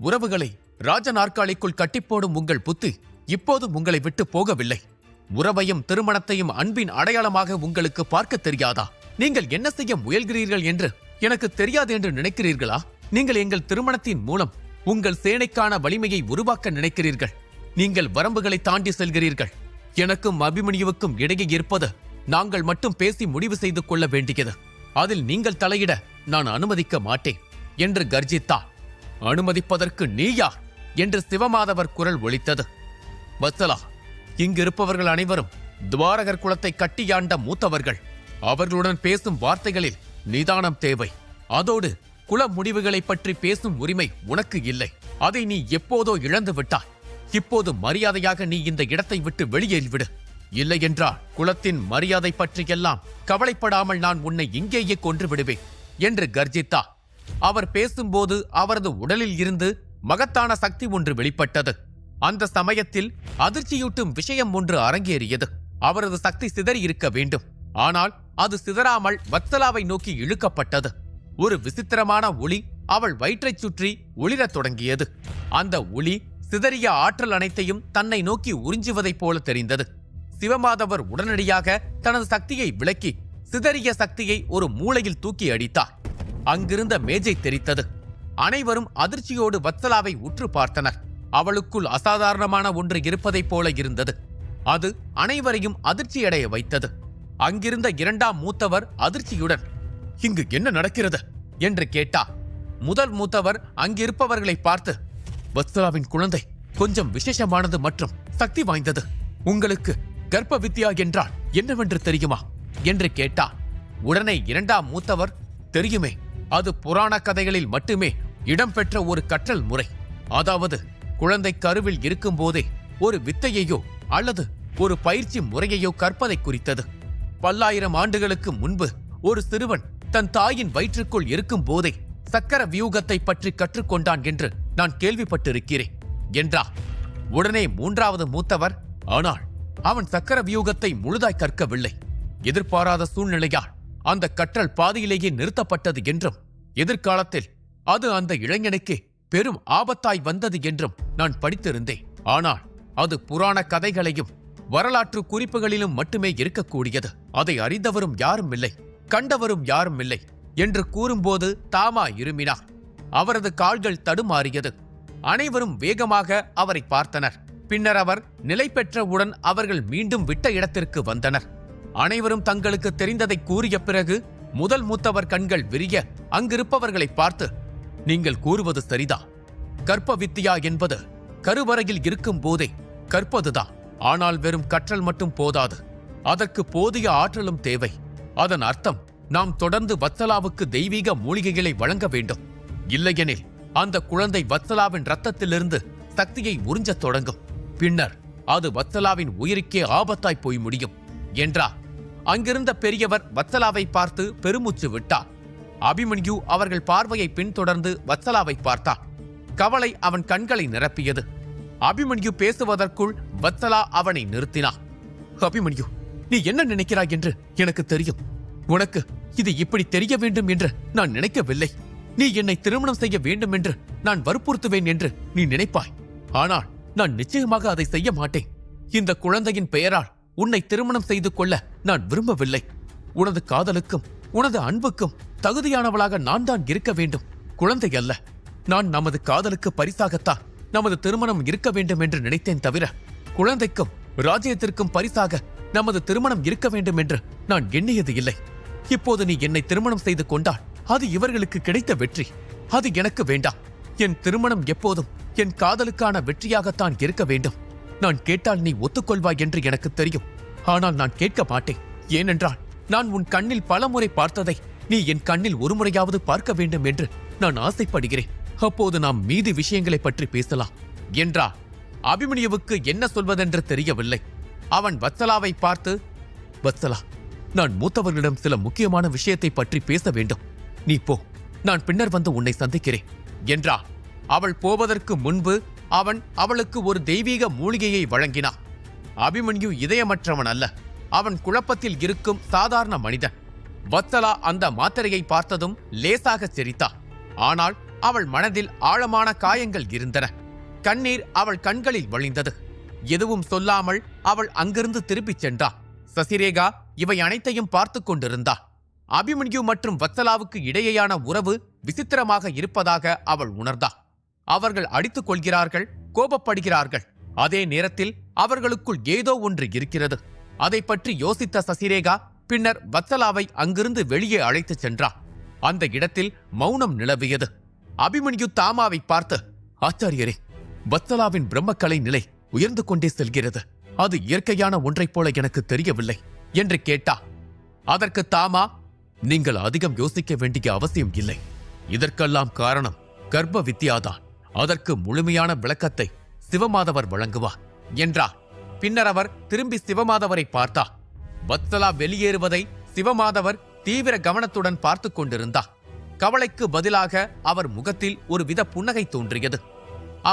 உறவுகளை ராஜ நாற்காலிக்குள் கட்டிப்போடும் உங்கள் புத்தி இப்போதும் உங்களை விட்டு போகவில்லை. உறவையும் திருமணத்தையும் அன்பின் அடையாளமாக உங்களுக்கு பார்க்க தெரியாதா? நீங்கள் என்ன செய்ய முயல்கிறீர்கள் என்று எனக்கு தெரியாது என்று நினைக்கிறீர்களா? நீங்கள் எங்கள் திருமணத்தின் மூலம் உங்கள் சேனைக்கான வலிமையை உருவாக்க நினைக்கிறீர்கள். நீங்கள் வரம்புகளை தாண்டி செல்கிறீர்கள். எனக்கும் அபிமன்யுவுக்கும் இடையே இருப்பது நாங்கள் மட்டும் பேசி முடிவு செய்து கொள்ள வேண்டியது. அதில் நீங்கள் தலையிட நான் அனுமதிக்க மாட்டேன் என்று கர்ஜித்தார். அனுமதிப்பதற்கு நீ யார் என்று சிவமாதவர் குரல் ஒலித்தது. வத்சலா, இங்கிருப்பவர்கள் அனைவரும் துவாரகர் குலத்தை கட்டியாண்ட மூத்தவர்கள். அவர்களுடன் பேசும் வார்த்தைகளில் நிதானம் தேவை. அதோடு குல முடிவுகளை பற்றி பேசும் உரிமை உனக்கு இல்லை. அதை நீ எப்போதோ இழந்து விட்டாய். இப்போது மரியாதையாக நீ இந்த இடத்தை விட்டு வெளியேறிவிடு. இல்லையென்றால் குலத்தின் மரியாதை பற்றியெல்லாம் கவலைப்படாமல் நான் உன்னை இங்கேயே கொன்று விடுவேன் என்று கர்ஜித்தார். அவர் பேசும்போது அவரது உடலில் இருந்து மகத்தான சக்தி ஒன்று வெளிப்பட்டது. அந்த சமயத்தில் அதிர்ச்சியூட்டும் விஷயம் ஒன்று அரங்கேறியது. அவரது சக்தி சிதறி இருக்க வேண்டும். ஆனால் அது சிதறாமல் வத்சலாவை நோக்கி இழுக்கப்பட்டது. ஒரு விசித்திரமான ஒளி அவள் வயிற்றைச் சுற்றி ஒளிரத் தொடங்கியது. அந்த ஒளி சிதறிய ஆற்றல் அனைத்தையும் தன்னை நோக்கி உறிஞ்சுவதைப் போல தெரிந்தது. சிவமாதவர் உடனடியாக தனது சக்தியை விலக்கி சிதறிய சக்தியை ஒரு மூலையில் தூக்கி அடித்தார். அங்கிருந்த மேஜை தெரித்தது. அனைவரும் அதிர்ச்சியோடு வத்சலாவை உற்று பார்த்தனர். அவளுக்குள் அசாதாரணமான ஒன்று இருப்பதைப் போல இருந்தது. அது அனைவரையும் அதிர்ச்சியடைய வைத்தது. அங்கிருந்த இரண்டாம் மூத்தவர் அதிர்ச்சியுடன், இங்கு என்ன நடக்கிறது என்று கேட்டார். முதல் மூத்தவர் அங்கிருப்பவர்களை பார்த்து, வத்சலாவின் குழந்தை கொஞ்சம் விசேஷமானது மற்றும் சக்தி வாய்ந்தது. உங்களுக்கு கர்ப்ப வித்யா என்றால் என்னவென்று தெரியுமா என்று கேட்டார். உடனே இரண்டாம் மூத்தவர், தெரியுமே, அது புராண கதைகளில் மட்டுமே இடம்பெற்ற ஒரு கற்றல் முறை. அதாவது குழந்தை கருவில் இருக்கும் போதே ஒரு வித்தையையோ அல்லது ஒரு பயிற்சி முறையையோ கற்பதை குறித்தது. பல்லாயிரம் ஆண்டுகளுக்கு முன்பு ஒரு சிறுவன் தன் தாயின் வயிற்றுக்குள் இருக்கும் போதே சக்கர வியூகத்தை பற்றி கற்றுக்கொண்டான் என்று நான் கேள்விப்பட்டிருக்கிறேன் என்றார். உடனே மூன்றாவது மூத்தவர், ஆனால் அவன் சக்கர வியூகத்தை முழுதாய் கற்கவில்லை. எதிர்பாராத சூழ்நிலையால் அந்த கற்றல் பாதியிலேயே நிறுத்தப்பட்டது என்றும், எதிர்காலத்தில் அது அந்த இளைஞனுக்கு பெரும் ஆபத்தாய் வந்தது என்றும் நான் படித்திருந்தேன். ஆனால் அது புராண கதைகளையும் வரலாற்று குறிப்புகளிலும் மட்டுமே இருக்கக்கூடியது. அதை அறிந்தவரும் யாரும் இல்லை, கண்டவரும் யாரும் இல்லை என்று கூறும்போது தாமா இருமினார். அவரது கால்கள் தடுமாறியது. அனைவரும் வேகமாக அவரை பார்த்தனர். பின்னர் அவர் நிலை பெற்றவுடன் அவர்கள் மீண்டும் விட்ட இடத்திற்கு வந்தனர். அனைவரும் தங்களுக்கு தெரிந்ததை கூறிய பிறகு முதல் மூத்தவர் கண்கள் விரிய அங்கிருப்பவர்களை பார்த்து, நீங்கள் கூறுவது சரிதான். கர்ப்ப வித்தியா என்பது கருவறையில் இருக்கும் போதே கற்பதுதான். ஆனால் வெறும் கற்றல் மட்டும் போதாது, அதற்கு போதிய ஆற்றலும் தேவை. அதன் அர்த்தம் நாம் தொடர்ந்து வத்சலாவுக்கு தெய்வீக மூலிகைகளை வழங்க வேண்டும். இல்லையெனில் அந்த குழந்தை வத்சலாவின் இரத்தத்திலிருந்து சக்தியை உறிஞ்சத் தொடங்கும். பின்னர் அது வத்சலாவின் உயிருக்கே ஆபத்தாய் போய் முடியும் என்றார். அங்கிருந்த பெரியவர் வத்சலாவை பார்த்து பெருமூச்சு விட்டார். அபிமன்யு அவர்கள் பார்வையை பின்தொடர்ந்து வத்சலாவை பார்த்தார். கவலை அவன் கண்களை நிரப்பியது. அபிமன்யு பேசுவதற்குள் வத்சலா அவனை நிறுத்தினார். அபிமன்யு, நீ என்ன நினைக்கிறாய் என்று எனக்கு தெரியும். உனக்கு இது இப்படி தெரிய வேண்டும் என்று நான் நினைக்கவில்லை. நீ என்னை திருமணம் செய்ய வேண்டும் என்று நான் வற்புறுத்துவேன் என்று நீ நினைப்பாய். ஆனால் நான் நிச்சயமாக அதை செய்ய மாட்டேன். இந்த குழந்தையின் பெயரால் உன்னை திருமணம் செய்து கொள்ள நான் விரும்பவில்லை. உனது காதலுக்கும் உனது அன்புக்கும் தகுதியானவளாக நான் தான் இருக்க வேண்டும், குழந்தை அல்ல. நான் நமது காதலுக்கு பரிசாகத்தான் நமது திருமணம் இருக்க வேண்டும் என்று நினைத்தேன் தவிர, குழந்தைக்கும் ராஜ்யத்திற்கும் பரிசாக நமது திருமணம் இருக்க வேண்டும் என்று நான் எண்ணியது இல்லை. இப்போது நீ என்னை திருமணம் செய்து கொண்டால் அது இவர்களுக்கு கிடைத்த வெற்றி. அது எனக்கு வேண்டாம். என் திருமணம் எப்போதும் என் காதலுக்கான வெற்றியாகத்தான் இருக்க வேண்டும். நான் கேட்டால் நீ ஒத்துக்கொள்வாய் என்று எனக்கு தெரியும். ஆனால் நான் கேட்க மாட்டேன். ஏனென்றால் நான் உன் கண்ணில் பலமுறை பார்த்ததை நீ என் கண்ணில் ஒரு முறையாவது பார்க்க வேண்டும் என்று நான் ஆசைப்படுகிறேன். அப்போது நாம் மீதி விஷயங்களை பற்றி பேசலாம் என்றார். அபிமன்யுவுக்கு என்ன சொல்வதென்று தெரியவில்லை. அவன் வத்சலாவை பார்த்து, வத்சலா, நான் மூத்தவர்களிடம் சில முக்கியமான விஷயத்தை பற்றி பேச வேண்டும். நீ போ, நான் பின்னர் வந்து உன்னை சந்திக்கிறேன் என்றார். அவள் போவதற்கு முன்பு அவன் அவளுக்கு ஒரு தெய்வீக மூலிகையை வழங்கினான். அபிமன்யு இதயமற்றவன் அல்ல. அவன் குழப்பத்தில் இருக்கும் சாதாரண மனிதன். வத்சலா அந்த மாத்திரையை பார்த்ததும் லேசாக சிரித்தாள். ஆனால் அவள் மனதில் ஆழமான காயங்கள் இருந்தன. கண்ணீர் அவள் கண்களில் வழிந்தது. எதுவும் சொல்லாமல் அவள் அங்கிருந்து திரும்பிச் சென்றாள். சசிரேகா இவை அனைத்தையும் பார்த்து கொண்டிருந்தாள். அபிமன்யு மற்றும் வத்சலாவுக்கு இடையேயான உறவு விசித்திரமாக இருப்பதாக அவள் உணர்ந்தாள். அவர்கள் அடித்துக் கொள்கிறார்கள், கோபப்படுகிறார்கள். அதே நேரத்தில் அவர்களுக்குள் ஏதோ ஒன்று இருக்கிறது. அதை பற்றி யோசித்த சசிரேகா பின்னர் வத்சலாவை அங்கிருந்து வெளியே அழைத்துச் சென்றார். அந்த இடத்தில் மௌனம் நிலவியது. அபிமன்யு தாமாவை பார்த்து, ஆச்சாரியரே, வத்சலாவின் பிரம்மக்கலை நிலை உயர்ந்து கொண்டே செல்கிறது. அது இயற்கையான ஒன்றைப் போல எனக்கு தெரியவில்லை என்று கேட்டா. அதற்கு தாமா, நீங்கள் அதிகம் யோசிக்க வேண்டிய அவசியம் இல்லை. இதற்கெல்லாம் காரணம் கர்ப்ப வித்யாதான். அதற்கு முழுமையான விளக்கத்தை சிவமாதவர் வழங்குவார் என்றார். பின்னர் அவர் திரும்பி சிவமாதவரை பார்த்தார். வத்சலா வெளியேறுவதை சிவமாதவர் தீவிர கவனத்துடன் பார்த்து கொண்டிருந்தார். கவலைக்கு பதிலாக அவர் முகத்தில் ஒருவித புன்னகை தோன்றியது.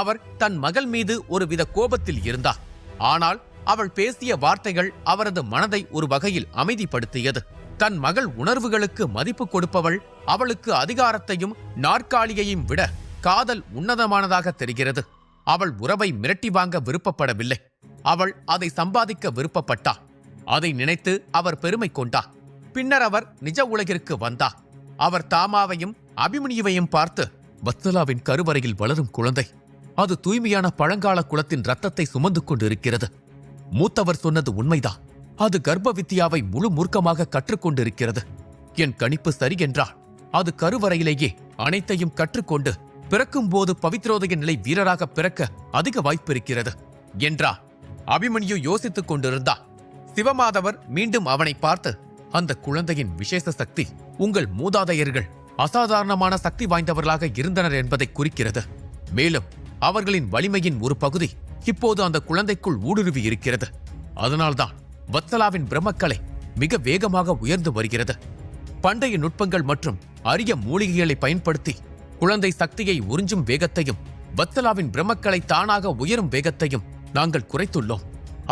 அவர் தன் மகள் மீது ஒருவித கோபத்தில் இருந்தார். ஆனால் அவள் பேசிய வார்த்தைகள் அவரது மனதை ஒரு வகையில் அமைதிப்படுத்தியது. தன் மகள் உணர்வுகளுக்கு மதிப்பு கொடுப்பவள் அவளுக்கு அதிகாரத்தையும் நாற்காலியையும் விட காதல் உன்னதமானதாக தெரிகிறது. அவள் உறவை மிரட்டி வாங்க விருப்பப்படவில்லை. அவள் அதை சம்பாதிக்க விருப்பப்பட்டாள். அதை நினைத்து அவர் பெருமை கொண்டார். பின்னர் அவர் நிஜ உலகிற்கு வந்தார். அவர் தாமாவையும் அபிமன்யுவையும் பார்த்து, வத்சலாவின் கருவறையில் வளரும் குழந்தை, அது தூய்மையான பழங்கால குலத்தின் ரத்தத்தை சுமந்து கொண்டிருக்கிறது. மூத்தவர் சொன்னது உண்மைதான். அது கர்ப்ப வித்தியாவை முழு மூர்க்கமாக கற்றுக்கொண்டிருக்கிறது. என் கணிப்பு சரி என்றால் அது கருவறையிலேயே அனைத்தையும் கற்றுக்கொண்டு பிறக்கும்போது பவித்ரோதய நிலை வீரராக பிறக்க அதிக வாய்ப்பிருக்கிறது என்றார். அபிமன்யு யோசித்துக் கொண்டிருந்தார். சிவமாதவர் மீண்டும் அவனை பார்த்து, அந்த குழந்தையின் விசேஷ சக்தி உங்கள் மூதாதையர்கள் அசாதாரணமான சக்தி வாய்ந்தவர்களாக இருந்தனர் என்பதை குறிக்கிறது. மேலும் அவர்களின் வலிமையின் ஒரு பகுதி இப்போது அந்த குழந்தைக்குள் ஊடுருவி இருக்கிறது. அதனால்தான் வத்சலாவின் பிரம்மக்கலை மிக வேகமாக உயர்ந்து வருகிறது. பண்டைய நுட்பங்கள் மற்றும் அரிய மூலிகைகளை பயன்படுத்தி குழந்தை சக்தியை உறிஞ்சும் வேகத்தையும் வத்சலாவின் பிரம்மக்கலை தானாக உயரும் வேகத்தையும் நாங்கள் குறைத்துள்ளோம்.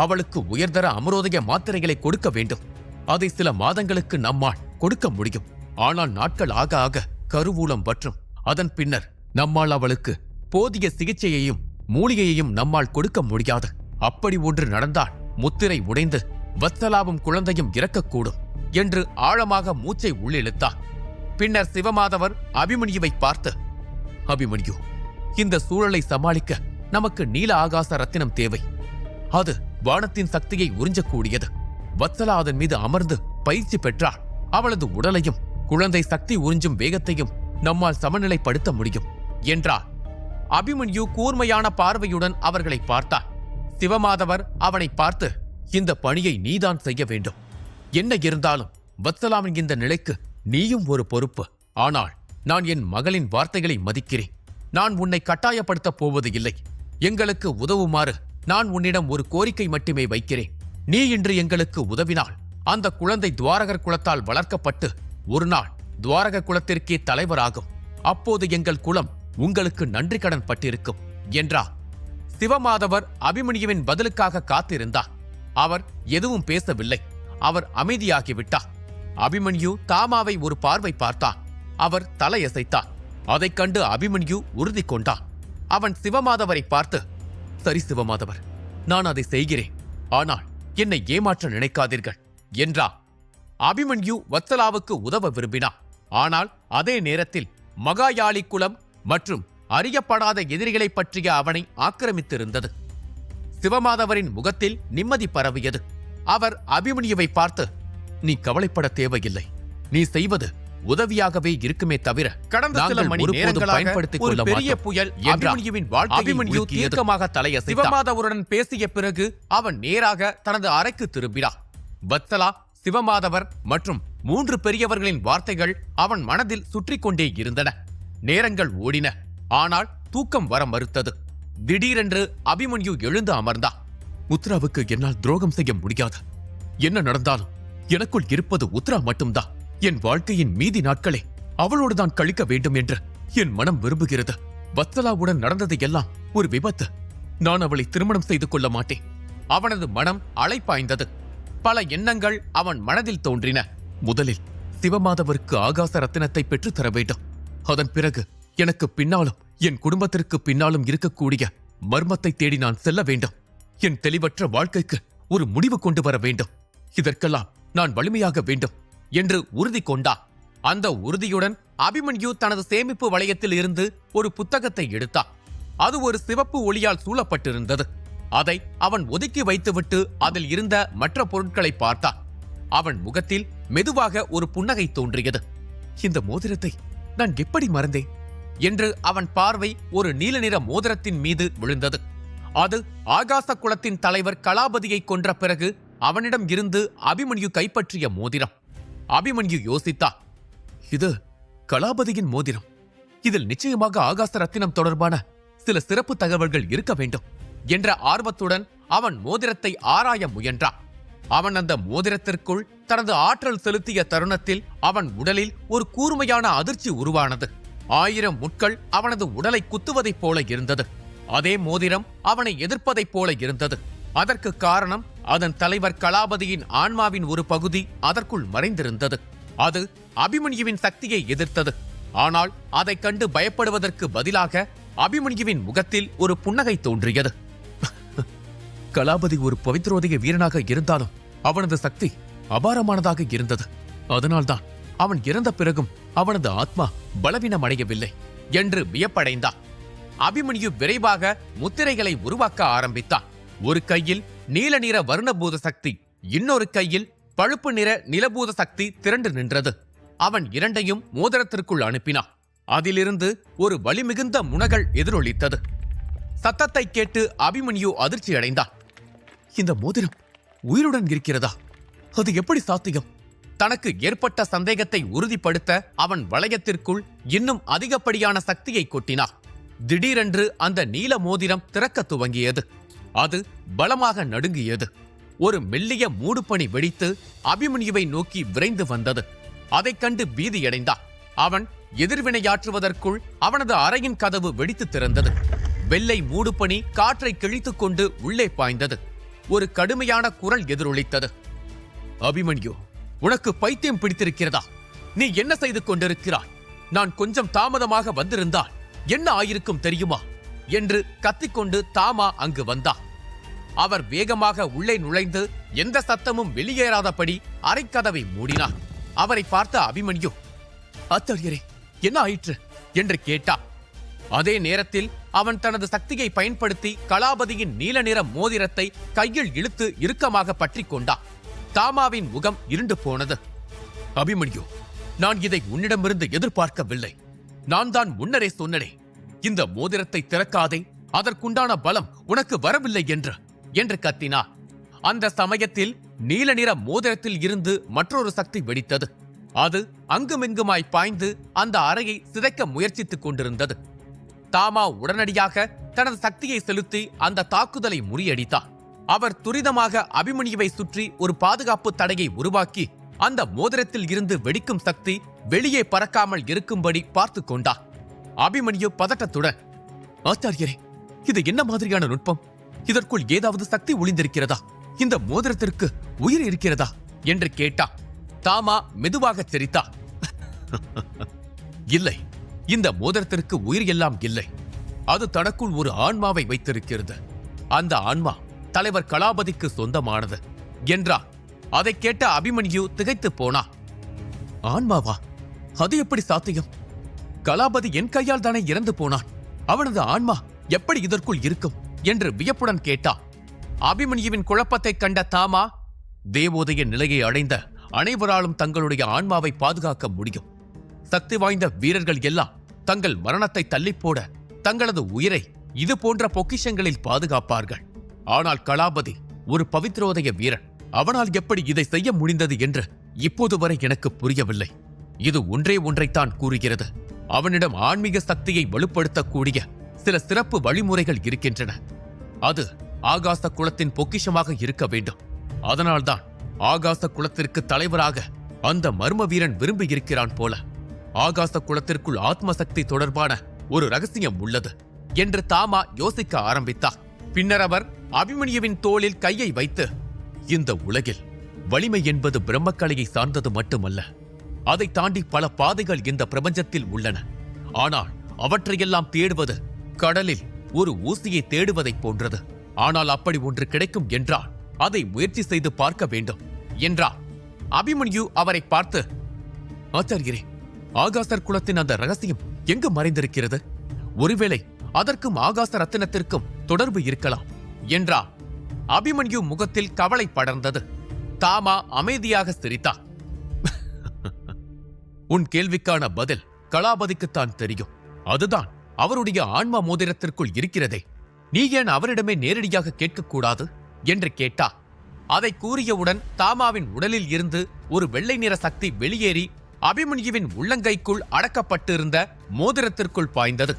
அவளுக்கு உயர்தர அமரோதய மாத்திரைகளை கொடுக்க வேண்டும். அதை சில மாதங்களுக்கு நம்மால் கொடுக்க முடியும். ஆனால் நாட்கள் ஆக ஆக கருவூலம் வற்றும். அதன் பின்னர் நம்மால் அவளுக்கு போதிய சிகிச்சையையும் மூலிகையையும் நம்மால் கொடுக்க முடியாது. அப்படி ஒன்று நடந்தால் முத்திரை உடைந்து வத்சலாவும் குழந்தையும் இறக்கக்கூடும் என்று ஆழமாக மூச்சை உள்ளிழுத்தார். பின்னர் சிவமாதவர் அபிமன்யுவை பார்த்து, அபிமன்யு, இந்த சூழலை சமாளிக்க நமக்கு நீல ஆகாச ரத்தினம் தேவை. அது வானத்தின் சக்தியை உறிஞ்சக்கூடியது. வத்சலா அதன் மீது அமர்ந்து பயிற்சி பெற்றால் அவளது உடலையும் குழந்தை சக்தி உறிஞ்சும் வேகத்தையும் நம்மால் சமநிலைப்படுத்த முடியும் என்றார். அபிமன்யு கூர்மையான பார்வையுடன் அவர்களை பார்த்தார். சிவமாதவர் அவனை பார்த்து, இந்த பணியை நீதான் செய்ய வேண்டும். என்ன இருந்தாலும் வத்சலாவின் இந்த நிலைக்கு நீயும் ஒரு பொறுப்பு. ஆனால் நான் என் மகளின் வார்த்தைகளை மதிக்கிறேன். நான் உன்னை கட்டாயப்படுத்தப் போவது இல்லை. எங்களுக்கு உதவுமாறு நான் உன்னிடம் ஒரு கோரிக்கை மட்டுமே வைக்கிறேன். நீ இன்று எங்களுக்கு உதவினால் அந்த குழந்தை துவாரகர் குலத்தால் வளர்க்கப்பட்டு ஒரு நாள் துவாரக குலத்திற்கே தலைவராகும். அப்போது எங்கள் குலம் உங்களுக்கு நன்றி கடன் பட்டிருக்கும் என்றார். சிவமாதவர் அபிமன்யுவின் பதிலுக்காக காத்திருந்தார். அவர் எதுவும் பேசவில்லை. அவர் அமைதியாகிவிட்டார். அபிமன்யு தாமாவை ஒரு பார்வை பார்த்தான். அவர் தலையசைத்தார். அதைக் கண்டு அபிமன்யு உறுதி கொண்டான். அவன் சிவமாதவரை பார்த்து, சரி சிவமாதவர், நான் அதை செய்கிறேன். ஆனால் என்னை ஏமாற்ற நினைக்காதீர்கள் என்றார். அபிமன்யு வத்சலாவுக்கு உதவ விரும்பினார். ஆனால் அதே நேரத்தில் மகாயாளி குலம் மற்றும் அறியப்படாத எதிரிகளை பற்றிய அவனை ஆக்கிரமித்திருந்தது. சிவமாதவரின் முகத்தில் நிம்மதி பரவியது. அவர் அபிமன்யுவை பார்த்து, நீ கவலைப்பட தேவையில்லை. நீ செய்வது உதவியாகவே இருக்குமே தவிர கடந்த சில மணி நேரங்களாக பயன்படுத்திக் கொள்ள பெரிய புயல் அபிமன்யுவின் வாழ்க்கையை தீர்க்கமாக தலையசைத்தார். சிவமாதவருடன் பேசிய பிறகு அவன் நேராக தனது அறைக்கு திரும்பினார். வத்சலா, சிவமாதவர் மற்றும் 3 பெரியவர்களின் வார்த்தைகள் அவன் மனதில் சுற்றிக் கொண்டே இருந்தன. நேரங்கள் ஓடின. ஆனால் தூக்கம் வர மறுத்தது. திடீரென்று அபிமன்யு எழுந்து அமர்ந்தான். உத்ராவுக்கு என்னால் துரோகம் செய்ய முடியாது. என்ன நடந்தாலும் எனக்குள் இருப்பது உத்ரா மட்டும்தான். என் வாழ்க்கையின் மீதி நாட்களை அவளோடுதான் கழிக்க வேண்டும் என்று என் மனம் விரும்புகிறது. வத்சலாவுடன் நடந்தது எல்லாம் ஒரு விபத்து. நான் அவளை திருமணம் செய்து கொள்ள மாட்டேன். அவனது மனம் அலைப்பாய்ந்தது. பல எண்ணங்கள் அவன் மனதில் தோன்றின. முதலில் சிவமாதவருக்கு ஆகாச ரத்தினத்தை பெற்றுத் தர வேண்டும். அதன் பிறகு எனக்கு பின்னாலும் என் குடும்பத்திற்கு பின்னாலும் இருக்கக்கூடிய மர்மத்தை தேடி நான் செல்ல வேண்டும். என் தெளிவற்ற வாழ்க்கைக்கு ஒரு முடிவு கொண்டு வர வேண்டும். இதற்கெல்லாம் நான் வலிமையாக வேண்டும் என்று உறுதி கொண்டான். அந்த உறுதியுடன் அபிமன்யு தனது சேமிப்பு வளையத்தில் இருந்து ஒரு புத்தகத்தை எடுத்தான். அது ஒரு சிவப்பு ஒளியால் சூழப்பட்டிருந்தது. அதை அவன் ஒதுக்கி வைத்துவிட்டு அதில் இருந்த மற்ற பொருட்களை பார்த்தான். அவன் முகத்தில் மெதுவாக ஒரு புன்னகை தோன்றியது. இந்த மோதிரத்தை நான் எப்படி மறந்தேன் என்று அவன் பார்வை ஒரு நீல நிற மோதிரத்தின் மீது விழுந்தது. அது ஆகாச குலத்தின் தலைவர் கலாபதியை கொன்ற பிறகு அவனிடம் இருந்து அபிமன்யு கைப்பற்றிய மோதிரம். அபிமன்யு யோசித்தான். இது கலாபதியின் மோதிரம். இதில் நிச்சயமாக ஆகாச ரத்தினம் தொடர்பான சில சிறப்பு தகவல்கள் இருக்க வேண்டும் என்ற ஆர்வத்துடன் அவன் மோதிரத்தை ஆராய முயன்றான். அவன் அந்த மோதிரத்திற்குள் தனது ஆற்றல் செலுத்திய தருணத்தில் அவன் உடலில் ஒரு கூர்மையான அதிர்ச்சி உருவானது. 1000 முட்கள் அவனது உடலை குத்துவதைப் போல இருந்தது. அதே மோதிரம் அவனை எதிர்ப்பதைப் போல இருந்தது. அதற்கு காரணம் அதன் தலைவர் கலாபதியின் ஆன்மாவின் ஒரு பகுதி அதற்குள் மறைந்திருந்தது. அது அபிமன்யுவின் சக்தியை எதிர்த்தது. ஆனால் அதைக் கண்டு பயப்படுவதற்கு பதிலாக அபிமன்யுவின் முகத்தில் ஒரு புன்னகை தோன்றியது. கலாபதி ஒரு பவித்ரோதய வீரனாக இருந்தாலும் அவனது சக்தி அபாரமானதாக இருந்தது. அதனால்தான் அவன் இறந்த பிறகும் அவனது ஆத்மா பலவீனம் அடையவில்லை என்று வியப்படைந்தான். அபிமன்யு விரைவாக முத்திரைகளை உருவாக்க ஆரம்பித்தான். ஒரு கையில் நீல நிற வர்ணபூத சக்தி, இன்னொரு கையில் பழுப்பு நிற நிலபூத சக்தி திரண்டு நின்றது. அவன் இரண்டையும் மோதிரத்திற்குள் அனுப்பினான். அதிலிருந்து ஒரு வலிமிகுந்த முனகல் எதிரொலித்தது. சத்தத்தை கேட்டு அபிமன்யு அதிர்ச்சி அடைந்தான். இந்த மோதிரம் உயிருடன் இருக்கிறதா? அது எப்படி சாத்தியம்? தனக்கு ஏற்பட்ட சந்தேகத்தை உறுதிப்படுத்த அவன் வளையத்திற்குள் இன்னும் அதிகப்படியான சக்தியை கொட்டினான். திடீரென்று அந்த நீல மோதிரம் திறக்க துவங்கியது. அது பலமாக நடுங்கியது. ஒரு மெல்லிய மூடுபனி வெடித்து அபிமன்யுவை நோக்கி விரைந்து வந்தது. அதைக் கண்டு பீதியடைந்தான். அவன் எதிர்வினையாற்றுவதற்குள் அவனது அறையின் கதவு வெடித்து திறந்தது. வெள்ளை மூடுபனி காற்றை கிழித்துக் கொண்டு உள்ளே பாய்ந்தது. ஒரு கடுமையான குரல் எதிரொலித்தது. அபிமன்யு, உனக்கு பைத்தியம் பிடித்திருக்கிறதா? நீ என்ன செய்து கொண்டிருக்கிறாய்? நான் கொஞ்சம் தாமதமாக வந்திருந்தால் என்ன ஆயிருக்கும் தெரியுமா என்று கத்திக்கொண்டு தாமா அங்கு வந்தார். அவர் வேகமாக உள்ளே நுழைந்து எந்த சத்தமும் வெளியேறாதபடி அறைக்கதவை மூடினார். அவரை பார்த்த அபிமன்யு, ஆச்சாரியரே, என்ன ஆயிற்று என்று கேட்டார். அதே நேரத்தில் அவன் தனது சக்தியை பயன்படுத்தி கலாபதியின் நீல நிற மோதிரத்தை கையில் இழுத்து இறுக்கமாக பற்றி கொண்டான். தாமாவின் முகம் இருண்டு போனது. அபிமன்யு, நான் இதை உன்னிடமிருந்து எதிர்பார்க்கவில்லை. நான் தான் முன்னரே சொன்னனே, இந்த மோதிரத்தை திறக்காதே, அதற்குண்டான பலம் உனக்கு வரவில்லை என்று கத்தினார். அந்த சமயத்தில் நீல நிற மோதிரத்தில் இருந்து மற்றொரு சக்தி வெடித்தது. அது அங்குமிங்குமாய் பாய்ந்து அந்த அறையை சிதைக்க முயற்சித்துக் கொண்டிருந்தது. தாமா உடனடியாக தனது சக்தியை செலுத்தி அந்த தாக்குதலை முறியடித்தார். அவர் துரிதமாக அபிமன்யுவை சுற்றி ஒரு பாதுகாப்பு தடையை உருவாக்கி அந்த மோதிரத்தில் இருந்து வெடிக்கும் சக்தி வெளியே பறக்காமல் இருக்கும்படி பார்த்து கொண்டார். அபிமன்யு பதட்டத்துடன், ஆச்சாரியரே, இது என்ன மாதிரியான நுட்பம்? இதற்குள் ஏதாவது சக்தி ஒளிந்திருக்கிறதா? இந்த மோதிரத்திற்கு உயிர் இருக்கிறதா என்று கேட்டார். தாமா மெதுவாக சிரித்தார். இல்லை, இந்த மோதிரத்திற்கு உயிர் எல்லாம் இல்லை. அது தனக்குள் ஒரு ஆன்மாவை வைத்திருக்கிறது. அந்த ஆன்மா தலைவர் கலாபதிக்கு சொந்தமானது என்றார். அதை கேட்ட அபிமன்யு திகைத்து போனார். ஆன்மாவா? அது எப்படி சாத்தியம்? கலாபதி என் கையால் தானே இறந்து போனான். அவனது ஆன்மா எப்படி இதற்குள் இருக்கும் என்று வியப்புடன் கேட்டார். அபிமன்யுவின் குழப்பத்தை கண்ட தாமா, தேவோதய நிலையை அடைந்த அனைவராலும் தங்களுடைய ஆன்மாவை பாதுகாக்க முடியும். சக்தி வாய்ந்த வீரர்கள் எல்லாம் தங்கள் மரணத்தை தள்ளிப்போட தங்களது உயிரை இது போன்ற பொக்கிஷங்களில் பாதுகாப்பார்கள். ஆனால் கலாபதி ஒரு பவித்ரோதய வீரன். அவனால் எப்படி இதை செய்ய முடிந்தது என்று இப்போது வரை எனக்கு புரியவில்லை. இது ஒன்றைத்தான் கூறுகிறது. அவனிடம் ஆன்மீக சக்தியை வலுப்படுத்தக்கூடிய சில சிறப்பு வழிமுறைகள் இருக்கின்றன. அது ஆகாச குலத்தின் பொக்கிஷமாக இருக்க வேண்டும். அதனால்தான் ஆகாச குலத்திற்கு தலைவராக அந்த மர்ம வீரன் விரும்பி இருக்கிறான் போல. ஆகாச குலத்திற்குள் ஆத்ம சக்தி தொடர்பான ஒரு ரகசியம் உள்ளது என்று தாமா யோசிக்க ஆரம்பித்தார். பின்னர் அவர் அபிமன்யுவின் தோளில் கையை வைத்து, இந்த உலகில் வலிமை என்பது பிரம்மக்கலையை சார்ந்தது மட்டுமல்ல. அதை தாண்டி பல பாதைகள் இந்த பிரபஞ்சத்தில் உள்ளன. ஆனால் அவற்றையெல்லாம் தேடுவது கடலில் ஒரு ஊசியை தேடுவதைப் போன்றது. ஆனால் அப்படி ஒன்று கிடைக்கும் என்றால் அதை முயற்சி செய்து பார்க்க வேண்டும் என்றார். அபிமன்யு அவரை பார்த்து, ஆச்சாரியரே, ஆகாசர் குலத்தின் அந்த ரகசியம் எங்கு மறைந்திருக்கிறது? ஒருவேளை அதற்கும் ஆகாச ரத்தினத்திற்கும் தொடர்பு இருக்கலாம் என்றார். அபிமன்யு முகத்தில் கவலை படர்ந்தது. தாமா அமைதியாக சிரித்தார். உன் கேள்விக்கான பதில் கலாபதிக்குத்தான் தெரியும். அதுதான் அவருடைய ஆன்மா மோதிரத்திற்குள் இருக்கிறதே. நீ ஏன் அவரிடமே நேரடியாக கேட்கக்கூடாது என்று கேட்டார். அதை கூறியவுடன் தாமாவின் உடலில் இருந்து ஒரு வெள்ளை நிற சக்தி வெளியேறி அபிமன்யுவின் உள்ளங்கைக்குள் அடக்கப்பட்டிருந்த மோதிரத்திற்குள் பாய்ந்தது.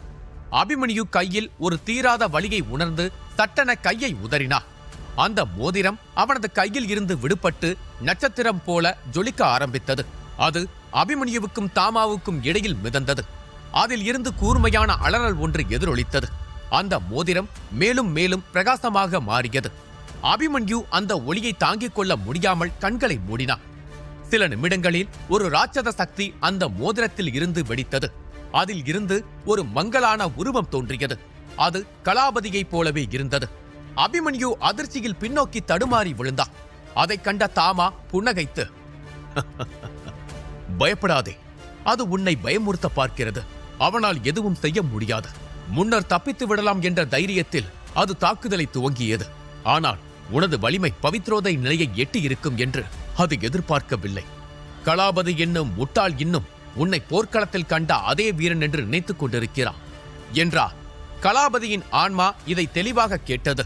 அபிமன்யு கையில் ஒரு தீராத வலியை உணர்ந்து சட்டென கையை உதறினார். அந்த மோதிரம் அவனது கையில் இருந்து விடுபட்டு நட்சத்திரம் போல ஜொலிக்க ஆரம்பித்தது. அது அபிமன்யுவுக்கும் தாமாவுக்கும் இடையில் மிதந்தது. அதில் இருந்து கூர்மையான அலறல் ஒன்று எதிரொலித்தது. அந்த மோதிரம் மேலும் மேலும் பிரகாசமாக மாறியது. அபிமன்யு அந்த ஒளியை தாங்கிக் கொள்ள முடியாமல் கண்களை மூடினான். சில நிமிடங்களில் ஒரு ராட்சத சக்தி அந்த மோதிரத்தில் இருந்து வெடித்தது. அதில் இருந்து ஒரு மங்கலான உருவம் தோன்றியது. அது கலாபதியைப் போலவே இருந்தது. அபிமன்யு அதிர்ச்சியில் பின்னோக்கி தடுமாறி விழுந்தார். அதைக் கண்ட தாமா புன்னகைத்து, பயப்படாதே, அது உன்னை பயமுறுத்த பார்க்கிறது. அவனால் எதுவும் செய்ய முடியாது. முன்னர் தப்பித்து விடலாம் என்ற தைரியத்தில் அது தாக்குதலை துவங்கியது. ஆனால் உனது வலிமை பவித்ரோதை நிலையை எட்டி இருக்கும் என்று அது எதிர்பார்க்கவில்லை. கலாபதி என்னும் முட்டாள் இன்னும் உன்னை போர்க்களத்தில் கண்ட அதே வீரன் என்று நினைத்துக் கொண்டிருக்கிறான் என்றார். கலாபதியின் ஆன்மா இதை தெளிவாக கேட்டது.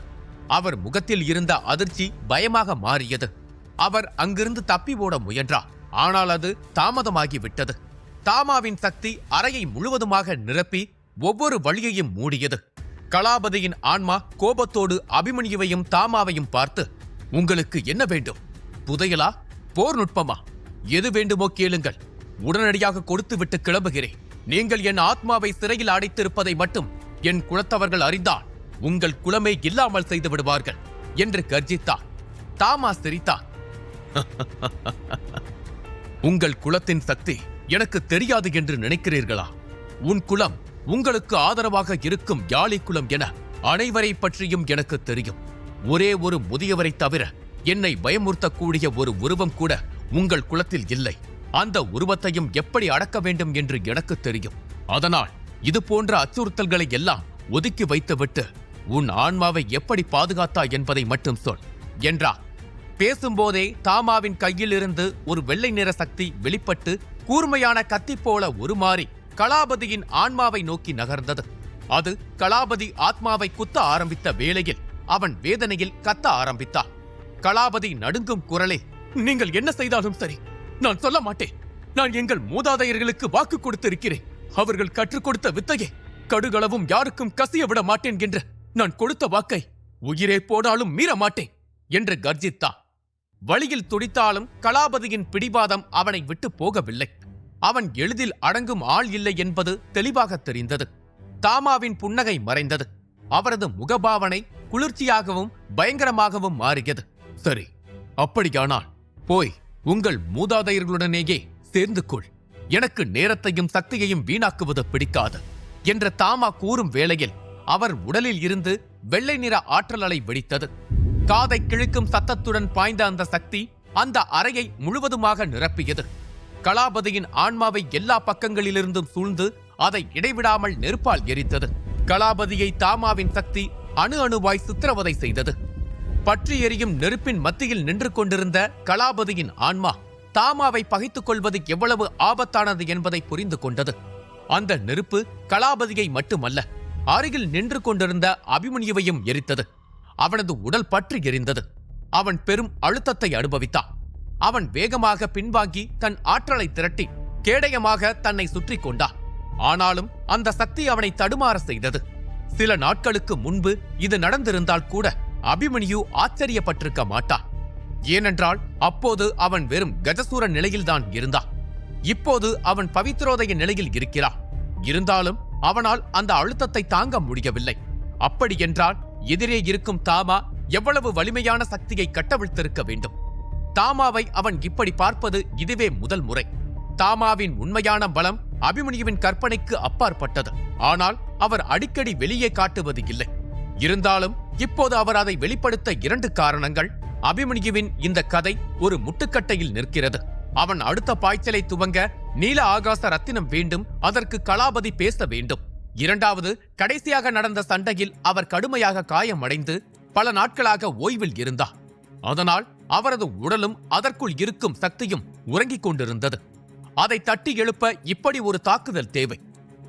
அவர் முகத்தில் இருந்த அதிர்ச்சி பயமாக மாறியது. அவர் அங்கிருந்து தப்பி ஓட முயன்றார். ஆனால் அது தாமதமாகிவிட்டது. தாமாவின் சக்தி அறையை முழுவதுமாக நிரப்பி ஒவ்வொரு வழியையும் மூடியது. கலாபதியின் ஆன்மா கோபத்தோடு அபிமன்யுவையும் தாமாவையும் பார்த்து, உங்களுக்கு என்ன வேண்டும்? புதையலா? போர் நுட்பமா? எது வேண்டுமோ கேளுங்கள், உடனடியாக கொடுத்துவிட்டு கிளம்புகிறேன். நீங்கள் என் ஆத்மாவை சிறையில் அடைத்திருப்பதை மட்டும் என் குலத்தவர்கள் அறிந்தால் உங்கள் குலமே இல்லாமல் செய்து விடுவார்கள் என்று கர்ஜித்தார். தாமா சிரித்தார். உங்கள் குலத்தின் சக்தி எனக்கு தெரியாது என்று நினைக்கிறீர்களா? உன் குலம் உங்களுக்கு ஆதரவாக இருக்கும் யாழி குலம் என அனைவரை பற்றியும் எனக்கு தெரியும். ஒரே ஒரு முதியவரை தவிர என்னை பயமுறுத்தக்கூடிய ஒரு உருவம் கூட உங்கள் குலத்தில் இல்லை. அந்த உருவத்தையும் எப்படி அடக்க வேண்டும் என்று எனக்கு தெரியும். அதனால் இது போன்ற அச்சுறுத்தல்களை எல்லாம் ஒதுக்கி வைத்துவிட்டு உன் ஆன்மாவை எப்படி பாதுகாத்தாய் என்பதை மட்டும் சொல் என்றார். பேசும்போதே தாமாவின் கையிலிருந்து ஒரு வெள்ளை நிற சக்தி வெளிப்பட்டு கூர்மையான கத்தி போல உருமாறி கலாபதியின் ஆன்மாவை நோக்கி நகர்ந்தது. அது கலாபதி ஆத்மாவை குத்த ஆரம்பித்த வேளையில் அவன் வேதனையில் கத்த ஆரம்பித்தான். கலாபதி நடுங்கும் குரலே, நீங்கள் என்ன செய்தாலும் சரி, நான் சொல்ல மாட்டேன். நான் எங்கள் மூதாதையர்களுக்கு வாக்கு கொடுத்திருக்கிறேன். அவர்கள் கற்றுக் கொடுத்த வித்தையை கடுகளவும் யாருக்கும் கசிய விட மாட்டேன் என்று நான் கொடுத்த வாக்கை உயிரே போனாலும் மீற மாட்டேன் என்று கர்ஜித்தான். வழியில் துடித்தாலும் கலாபதியின் பிடிவாதம் அவனை விட்டு போகவில்லை. அவன் எளிதில் அடங்கும் ஆள் இல்லை என்பது தெளிவாக தெரிந்தது. தாமாவின் புன்னகை மறைந்தது. அவரது முகபாவனை குளிர்ச்சியாகவும் பயங்கரமாகவும் மாறியது. சரி, அப்படியானால் போய் உங்கள் மூதாதையர்களுடனேயே சேர்ந்து கொள். எனக்கு நேரத்தையும் சக்தியையும் வீணாக்குவது பிடிக்காது என்ற தாமா கூறும் வேளையில் அவர் உடலில் இருந்து வெள்ளை நிற ஆற்றல் அலை வெடித்தது. காதை கிழிக்கும் சத்தத்துடன் பாய்ந்த அந்த சக்தி அந்த அறையை முழுவதுமாக நிரப்பியது. கலாபதியின் ஆன்மாவை எல்லா பக்கங்களிலிருந்தும் சூழ்ந்து அதை இடைவிடாமல் நெருப்பால் எரித்தது. கலாபதியை தாமாவின் சக்தி அணு அணுவாய் சித்திரவதை செய்தது. பற்றி எரியும் நெருப்பின் மத்தியில் நின்று கொண்டிருந்த கலாபதியின் ஆன்மா தாமாவை பகைத்துக் கொள்வது எவ்வளவு ஆபத்தானது என்பதை புரிந்து கொண்டது. அந்த நெருப்பு கலாபதியை மட்டுமல்ல, அருகில் நின்று கொண்டிருந்த அபிமன்யுவையும் எரித்தது. அவனது உடல் பற்றி எரிந்தது. அவன் பெரும் அழுத்தத்தை அனுபவித்தான். அவன் வேகமாக பின்வாங்கி தன் ஆற்றலை திரட்டி கேடயமாக தன்னை சுற்றி கொண்டான். ஆனாலும் அந்த சக்தி அவனை தடுமாற செய்தது. சில நாட்களுக்கு முன்பு இது நடந்திருந்தால் கூட அபிமன்யு ஆச்சரியப்பட்டிருக்க மாட்டான். ஏனென்றால் அப்போது அவன் வெறும் கஜசூர நிலையில்தான் இருந்தான். இப்போது அவன் பவித்ரோதய நிலையில் இருக்கிறான். இருந்தாலும் அவனால் அந்த அழுத்தத்தை தாங்க முடியவில்லை. அப்படியென்றால் எதிரே இருக்கும் தாமா எவ்வளவு வலிமையான சக்தியை கட்டவிழ்த்திருக்க வேண்டும். தாமாவை அவன் இப்படி பார்ப்பது இதுவே முதல் முறை. தாமாவின் உண்மையான பலம் அபிமன்யுவின் கற்பனைக்கு அப்பாற்பட்டது. ஆனால் அவர் அடிக்கடி வெளியே காட்டுவது இல்லை. இருந்தாலும் இப்போது அவர் அதை வெளிப்படுத்த 2 காரணங்கள். அபிமன்யுவின் இந்த கதை ஒரு முட்டுக்கட்டையில் நிற்கிறது. அவன் அடுத்த பாய்ச்சலை துவங்க நீல ஆகாச ரத்தினம் வேண்டும். அதற்கு கலாபதி பேச வேண்டும். 2வது, கடைசியாக நடந்த சண்டையில் அவர் கடுமையாக காயமடைந்து பல நாட்களாக ஓய்வில் இருந்தார். அதனால் அவரது உடலும் அதற்குள் இருக்கும் சக்தியும் உறங்கிக் கொண்டிருந்தது. அதை தட்டி எழுப்ப இப்படி ஒரு தாக்குதல் தேவை.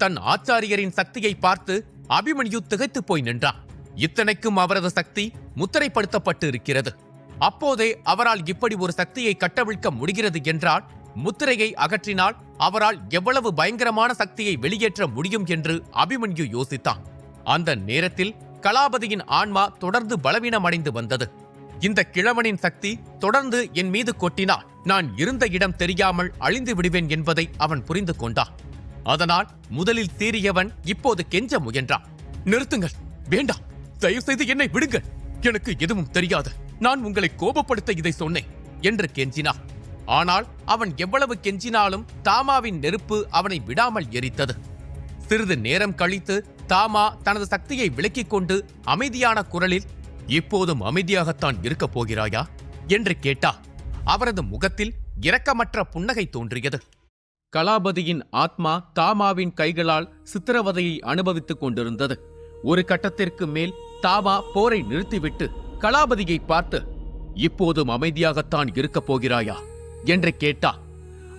தன் ஆச்சாரியரின் சக்தியை பார்த்து அபிமன்யு திகைத்து போய் நின்றான். இத்தனைக்கும் அவரது சக்தி முத்திரைப்படுத்தப்பட்டு இருக்கிறது. அப்போதே அவரால் இப்படி ஒரு சக்தியை கட்டவிழ்க்க முடிகிறது என்றால் முத்திரையை அகற்றினால் அவரால் எவ்வளவு பயங்கரமான சக்தியை வெளியேற்ற முடியும் என்று அபிமன்யு யோசித்தான். அந்த நேரத்தில் கலாபதியின் ஆன்மா தொடர்ந்து பலவீனமடைந்து வந்தது. இந்த கிழவனின் சக்தி தொடர்ந்து என் மீது கொட்டினால் நான் இருந்த இடம் தெரியாமல் அழிந்து விடுவேன் என்பதை அவன் புரிந்து கொண்டான். அதனால் முதலில் சீறியவன் இப்போது கெஞ்ச முயன்றான். நிறுத்துங்கள், வேண்டாம், தயவு செய்து என்னை விடுங்கள். எனக்கு எதுவும் தெரியாது. நான் உங்களை கோபப்படுத்த இதை சொன்னேன் என்று கெஞ்சினான். ஆனால் அவன் எவ்வளவு கெஞ்சினாலும் தாமாவின் நெருப்பு அவனை விடாமல் எரித்தது. சிறிது நேரம் கழித்து தாமா தனது சக்தியை விலக்கிக் கொண்டு அமைதியான குரலில், இப்போதும் அமைதியாகத்தான் இருக்கப் போகிறாயா என்று கேட்டார். அவரது முகத்தில் இரக்கமற்ற புன்னகை தோன்றியது. கலாபதியின் ஆத்மா தாமாவின் கைகளால் சித்திரவதையை அனுபவித்துக் கொண்டிருந்தது. ஒரு கட்டத்திற்கு மேல் தாமா போரை நிறுத்திவிட்டு கலாபதியை பார்த்து, இப்போதும் அமைதியாகத்தான் இருக்கப் போகிறாயா என்று கேட்டா.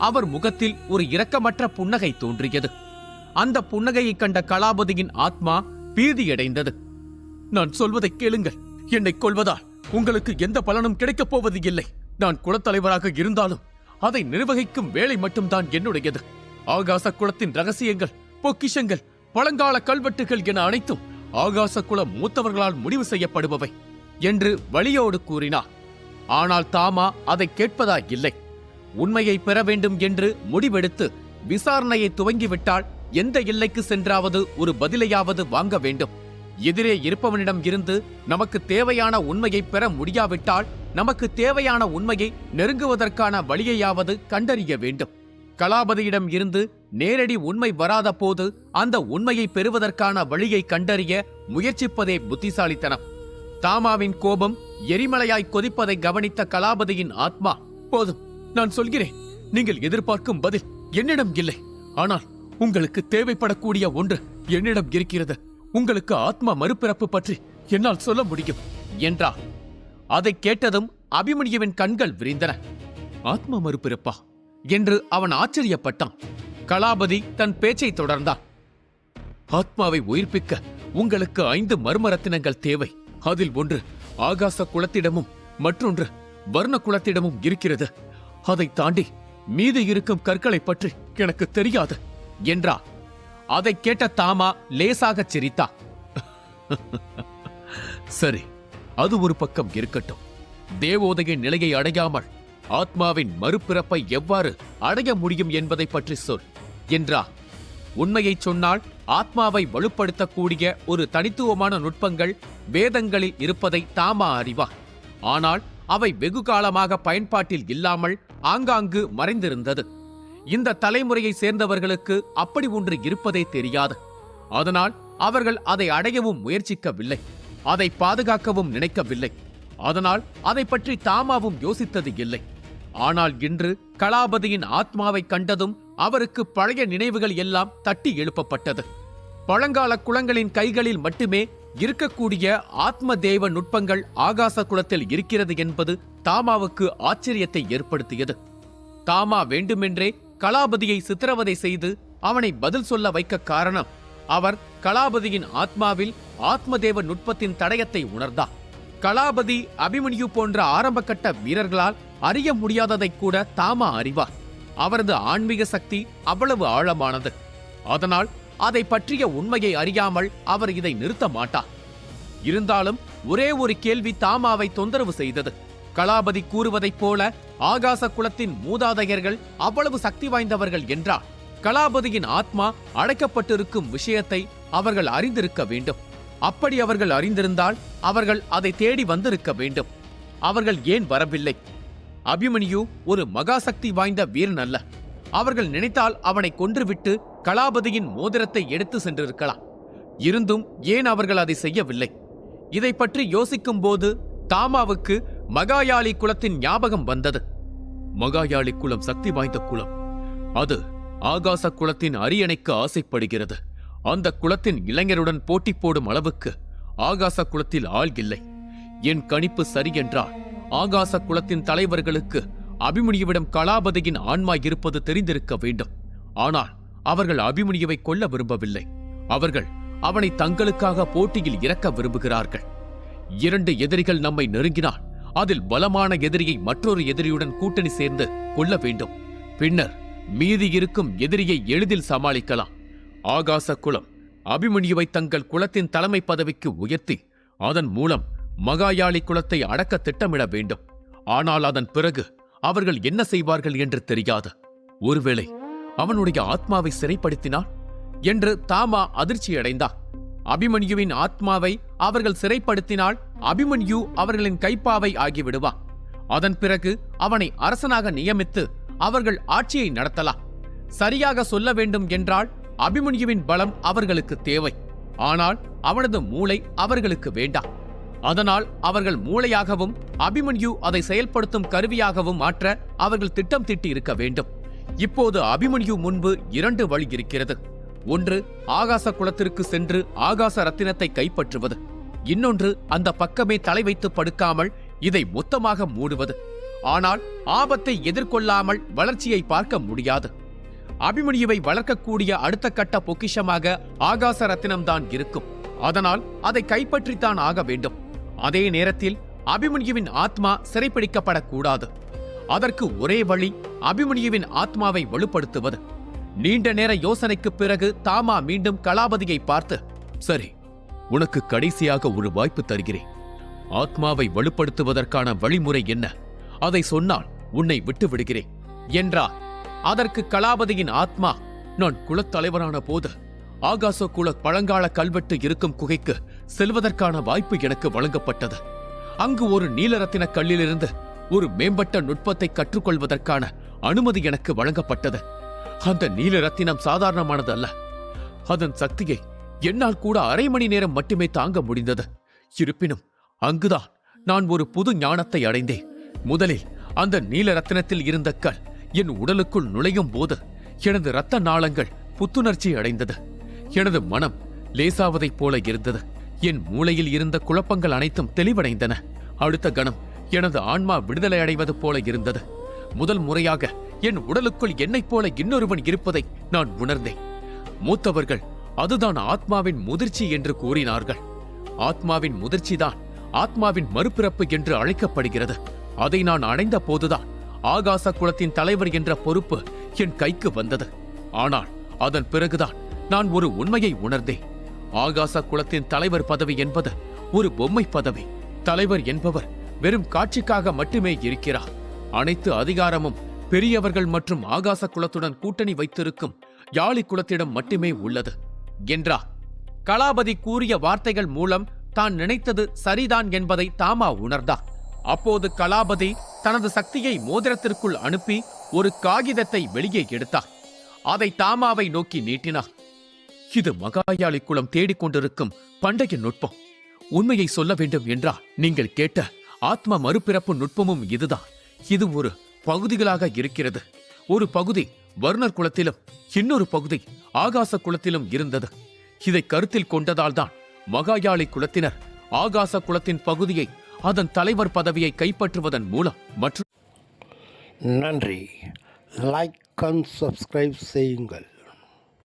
அவர் முகத்தில் ஒரு இரக்கமற்ற புன்னகை தோன்றியது. அந்த புன்னகையை கண்ட கலாபதியின் ஆத்மா பீதியடைந்தது. நான் சொல்வதை கேளுங்கள். என்னை கொல்வதால் உங்களுக்கு எந்த பலனும் கிடைக்கப் போவது இல்லை. நான் குலத்தலைவராக இருந்தாலும் அதை நிர்வகிக்கும் வேலை மட்டும்தான் என்னுடையது. ஆகாச குலத்தின் ரகசியங்கள், பொக்கிஷங்கள், பழங்கால கல்வெட்டுகள் என அனைத்தும் ஆகாச குல மூத்தவர்களால் முடிவு செய்யப்படுபவை என்று வலியோடு கூறினார். ஆனால் தாமா அதை கேட்பதா இல்லை. உண்மையை பெற வேண்டும் என்று முடிவெடுத்து விசாரணையை துவங்கிவிட்டால் எந்த எல்லைக்கு சென்றாவது ஒரு பதிலையாவது வாங்க வேண்டும். எதிரே இருப்பவனிடம் இருந்து நமக்கு தேவையான உண்மையை பெற முடியாவிட்டால் நமக்கு தேவையான உண்மையை நெருங்குவதற்கான வழியையாவது கண்டறிய வேண்டும். கலாபதியிடம் இருந்து நேரடி உண்மை வராத போது அந்த உண்மையை பெறுவதற்கான வழியை கண்டறிய முயற்சிப்பதே புத்திசாலித்தனம். தாமாவின் கோபம் எரிமலையாய் கொதிப்பதை கவனித்த கலாபதியின் ஆத்மா, போதும், நான் சொல்கிறேன். நீங்கள் எதிர்பார்க்கும் பதில் என்னிடம் இல்லை. ஆனால் உங்களுக்கு தேவைப்படக்கூடிய ஒன்று என்னிடம் இருக்கிறது. உங்களுக்கு ஆத்மா மறுபிறப்பு பற்றி என்னால் சொல்ல முடியும் என்றார். அதை கேட்டதும் அபிமன்யுவின் கண்கள் விரிந்தன. ஆத்மா மறுபிறப்பா என்று அவன் ஆச்சரியப்பட்டான். கலாபதி தன் பேச்சை தொடர்ந்தான். ஆத்மாவை உயிர்ப்பிக்க உங்களுக்கு 5 மர்மரத்தினங்கள் தேவை. அதில் ஒன்று ஆகாச குலத்திடமும் மற்றொன்று வர்ண குலத்திடமும் இருக்கிறது. அதை தாண்டி மீது இருக்கும் கற்களை பற்றி எனக்கு தெரியாது என்றார். அதை கேட்ட தாமா லேசாகச் சிரித்தா. சரி, அது ஒரு பக்கம் இருக்கட்டும். தேவோதய நிலையை அடையாமல் ஆத்மாவின் மறுபிறப்பை எவ்வாறு அடைய முடியும் என்பதை பற்றி சொல் என்றார். உண்மையை சொன்னால் ஆத்மாவை வலுப்படுத்தக்கூடிய ஒரு தனித்துவமான நுட்பங்கள் வேதங்களில் இருப்பதை தாமா அறிவார். ஆனால் அவை வெகு காலமாக பயன்பாட்டில் இல்லாமல் ஆங்காங்கு மறைந்திருந்தது. இந்த தலைமுறையை சேர்ந்தவர்களுக்கு அப்படி ஒன்று இருப்பதே தெரியாது. அதனால் அவர்கள் அதை அடையவும் முயற்சிக்கவில்லை, அதை பாதுகாக்கவும் நினைக்கவில்லை. அதனால் அதை பற்றி தாமாவும் யோசித்தது இல்லை. ஆனால் இன்று கலாபதியின் ஆத்மாவை கண்டதும் அவருக்கு பழைய நினைவுகள் எல்லாம் தட்டி எழுப்பப்பட்டது. பழங்கால குலங்களின் கைகளில் மட்டுமே இருக்கக்கூடிய ஆத்ம தேவ நுட்பங்கள் ஆகாச குலத்தில் இருக்கிறது என்பது தாமாவுக்கு ஆச்சரியத்தை ஏற்படுத்தியது. தாமா வேண்டுமென்றே கலாபதியை சித்திரவதை செய்து அவனை பதில் சொல்ல வைக்க காரணம், அவர் கலாபதியின் ஆத்மாவில் ஆத்மதேவ நுட்பத்தின் தடயத்தை உணர்ந்தார். கலாபதி, அபிமன்யு போன்ற ஆரம்பகட்ட வீரர்களால் அறிய முடியாததை கூட தாமா அறிவார். அவரது ஆன்மீக சக்தி அவ்வளவு ஆழமானது. அதனால் அதை பற்றிய உண்மையை அறியாமல் அவர் இதை நிறுத்த மாட்டார். இருந்தாலும் ஒரே ஒரு கேள்வி தாமாவை தொந்தரவு செய்தது. கலாபதி கூறுவதைப் போல ஆகாச குலத்தின் மூதாதையர்கள் அவ்வளவு சக்தி வாய்ந்தவர்கள் என்றால் கலாபதியின் ஆத்மா அடைக்கப்பட்டிருக்கும் விஷயத்தை அவர்கள் அறிந்திருக்க வேண்டும். அப்படி அவர்கள் அறிந்திருந்தால் அவர்கள் அதை தேடி வந்திருக்க வேண்டும். அவர்கள் ஏன் வரவில்லை? அபிமன்யு ஒரு மகாசக்தி வாய்ந்த வீரன் அல்ல. அவர்கள் நினைத்தால் அவனை கொன்றுவிட்டு கலாபதியின் மோதிரத்தை எடுத்து சென்றிருக்கலாம். இருந்தும் ஏன் அவர்கள் அதை செய்யவில்லை? இதை பற்றி யோசிக்கும் போது தாமாவுக்கு மகாயாளி குலத்தின் ஞாபகம் வந்தது. மகாயாளி குலம் சக்தி வாய்ந்த குலம். அது ஆகாச குலத்தின் அரியணைக்கு ஆசைப்படுகிறது. அந்த குலத்தின் இளைஞருடன் போட்டி போடும் அளவுக்கு ஆகாச குலத்தில் ஆள் இல்லை. என் கணிப்பு சரியென்றால் ஆகாச குலத்தின் தலைவர்களுக்கு அபிமன்யுவிடம் கலாபதியின் ஆன்மா இருப்பது தெரிந்திருக்க வேண்டும். ஆனால் அவர்கள் அபிமன்யுவை கொல்ல விரும்பவில்லை. அவர்கள் அவனை தங்களுக்காக போட்டியில் இறக்க விரும்புகிறார்கள். 2 எதிரிகள் நம்மை நெருங்கினால் அதில் பலமான எதிரியை மற்றொரு எதிரியுடன் கூட்டணி சேர்ந்து கொள்ள வேண்டும். பின்னர் மீதி இருக்கும் எதிரியை எளிதில் சமாளிக்கலாம். ஆகாச குலம் அபிமன்யுவை தங்கள் குலத்தின் தலைமை பதவிக்கு உயர்த்தி அதன் மூலம் மகாயாளி குலத்தை அடக்க திட்டமிட வேண்டும். ஆனால் அதன் பிறகு அவர்கள் என்ன செய்வார்கள் என்று தெரியாது. ஒருவேளை அவனுடைய ஆத்மாவை சிறைப்படுத்தினார் என்று தாமா அதிர்ச்சியடைந்தார். அபிமன்யுவின் ஆத்மாவை அவர்கள் சிறைப்படுத்தினால் அபிமன்யு அவர்களின் கைப்பாவை ஆகிவிடுவார். அதன் பிறகு அவனை அரசனாக நியமித்து அவர்கள் ஆட்சியை நடத்தலாம். சரியாக சொல்ல வேண்டும் என்றால் அபிமன்யுவின் பலம் அவர்களுக்கு தேவை. ஆனால் அவனது மூளை அவர்களுக்கு வேண்டாம். அதனால் அவர்கள் மூளையாகவும் அபிமன்யு அதை செயல்படுத்தும் கருவியாகவும் மாற்ற அவர்கள் திட்டம் தீட்டி இருக்க வேண்டும். இப்போது அபிமன்யு முன்பு 2 வழி இருக்கிறது. ஒன்று, ஆகாச குலத்திற்கு சென்று ஆகாச ரத்தினத்தை கைப்பற்றுவது. இன்னொன்று, அந்த பக்கமே தலை வைத்து படுக்காமல் இதை மொத்தமாக மூடுவது. ஆனால் ஆபத்தை எதிர்கொள்ளாமல் வளர்ச்சியை பார்க்க முடியாது. அபிமன்யுவை வளர்க்கக்கூடிய அடுத்த கட்ட பொக்கிஷமாக ஆகாச ரத்தினம்தான் இருக்கும். அதனால் அதை கைப்பற்றித்தான் ஆக வேண்டும். அதே நேரத்தில் அபிமன்யுவின் ஆத்மா சிறைப்பிடிக்கப்படக்கூடாது. அதற்கு ஒரே வழி அபிமன்யுவின் ஆத்மாவை வலுப்படுத்துவது. நீண்ட நேர யோசனைக்கு பிறகு தாமா மீண்டும் கலாபதியை பார்த்து, சரி, உனக்கு கடைசியாக ஒரு வாய்ப்பு தருகிறேன். ஆத்மாவை வலுப்படுத்துவதற்கான வழிமுறை என்ன? அதை சொன்னால் உன்னை விட்டு விடுகிறேன் என்றார். அதற்கு கலாபதியின் ஆத்மா, நான் குலத்தலைவரான போது ஆகாச குல பழங்கால கல்வெட்டு இருக்கும் குகைக்கு செல்வதற்கான வாய்ப்பு எனக்கு வழங்கப்பட்டது. அங்கு ஒரு நீலரத்தின கல்லிலிருந்து ஒரு மேம்பட்ட நுட்பத்தை கற்றுக்கொள்வதற்கான அனுமதி எனக்கு வழங்கப்பட்டது. அந்த நீலரத்தினம் சாதாரணமானது அல்ல. அதன் சக்தியை என்னால் கூட அரை மணி நேரம் மட்டுமே தாங்க முடிந்தது. இருப்பினும் அங்குதான் நான் ஒரு புது ஞானத்தை அடைந்தேன். முதலில் அந்த நீலரத்தினத்தில் இருந்த கல் என் உடலுக்குள் நுழையும் போது எனது இரத்த நாளங்கள் புத்துணர்ச்சி அடைந்தது. எனது மனம் லேசாவதைப் போல இருந்தது. என் மூளையில் இருந்த குழப்பங்கள் அனைத்தும் தெளிவடைந்தன. அடுத்த கணம் எனது ஆன்மா விடுதலை அடைவது போல இருந்தது. முதல் முறையாக என் உடலுக்குள் என்னைப் போல இன்னொருவன் இருப்பதை நான் உணர்ந்தேன். மூத்தவர்கள் அதுதான் ஆத்மாவின் முதிர்ச்சி என்று கூறினார்கள். ஆத்மாவின் முதிர்ச்சிதான் ஆத்மாவின் மறுபிறப்பு என்று அழைக்கப்படுகிறது. அதை நான் அடைந்த போதுதான் ஆகாச குலத்தின் தலைவர் என்ற பொறுப்பு என் கைக்கு வந்தது. ஆனால் அதன் பிறகுதான் நான் ஒரு உண்மையை உணர்ந்தேன். ஆகாச குலத்தின் தலைவர் பதவி என்பது ஒரு பொம்மை பதவி. தலைவர் என்பவர் வெறும் காட்சிக்காக மட்டுமே இருக்கிறார். அனைத்து அதிகாரமும் பெரியவர்கள் மற்றும் ஆகாச குலத்துடன் கூட்டணி வைத்திருக்கும் யாழி குலத்திடம் மட்டுமே உள்ளது என்றார். கலாபதி கூறிய வார்த்தைகள் மூலம் தான் நினைத்தது சரிதான் என்பதை தாமா உணர்ந்தார். அப்போது கலாபதி தனது சக்தியை மோதிரத்திற்குள் அனுப்பி ஒரு காகிதத்தை வெளியே எடுத்தார். அதை தாமாவை நோக்கி நீட்டினார். இது மகாயாளி குலம் தேடிக்கொண்டிருக்கும் பண்டைய நுட்பம். உண்மையை சொல்ல வேண்டும் என்றால் நீங்கள் கேட்ட ஆத்ம மறுபிறப்பு நுட்பமும் இதுதான். இது ஒரு பகுதிகளாக இருக்கிறது. ஒரு பகுதி வர்ணர் குலத்திலும் இன்னொரு பகுதி ஆகாச குலத்திலும் இருந்தது. இதை கருத்தில் கொண்டதால்தான் மகாயாளி குலத்தினர் ஆகாச குலத்தின் பகுதியை அதன் தலைவர் பதவியை கைப்பற்றுவதன் மூலம் மற்றும் நன்றி. லைக் அண்ட் சப்ஸ்கிரைப் செய்யுங்கள்.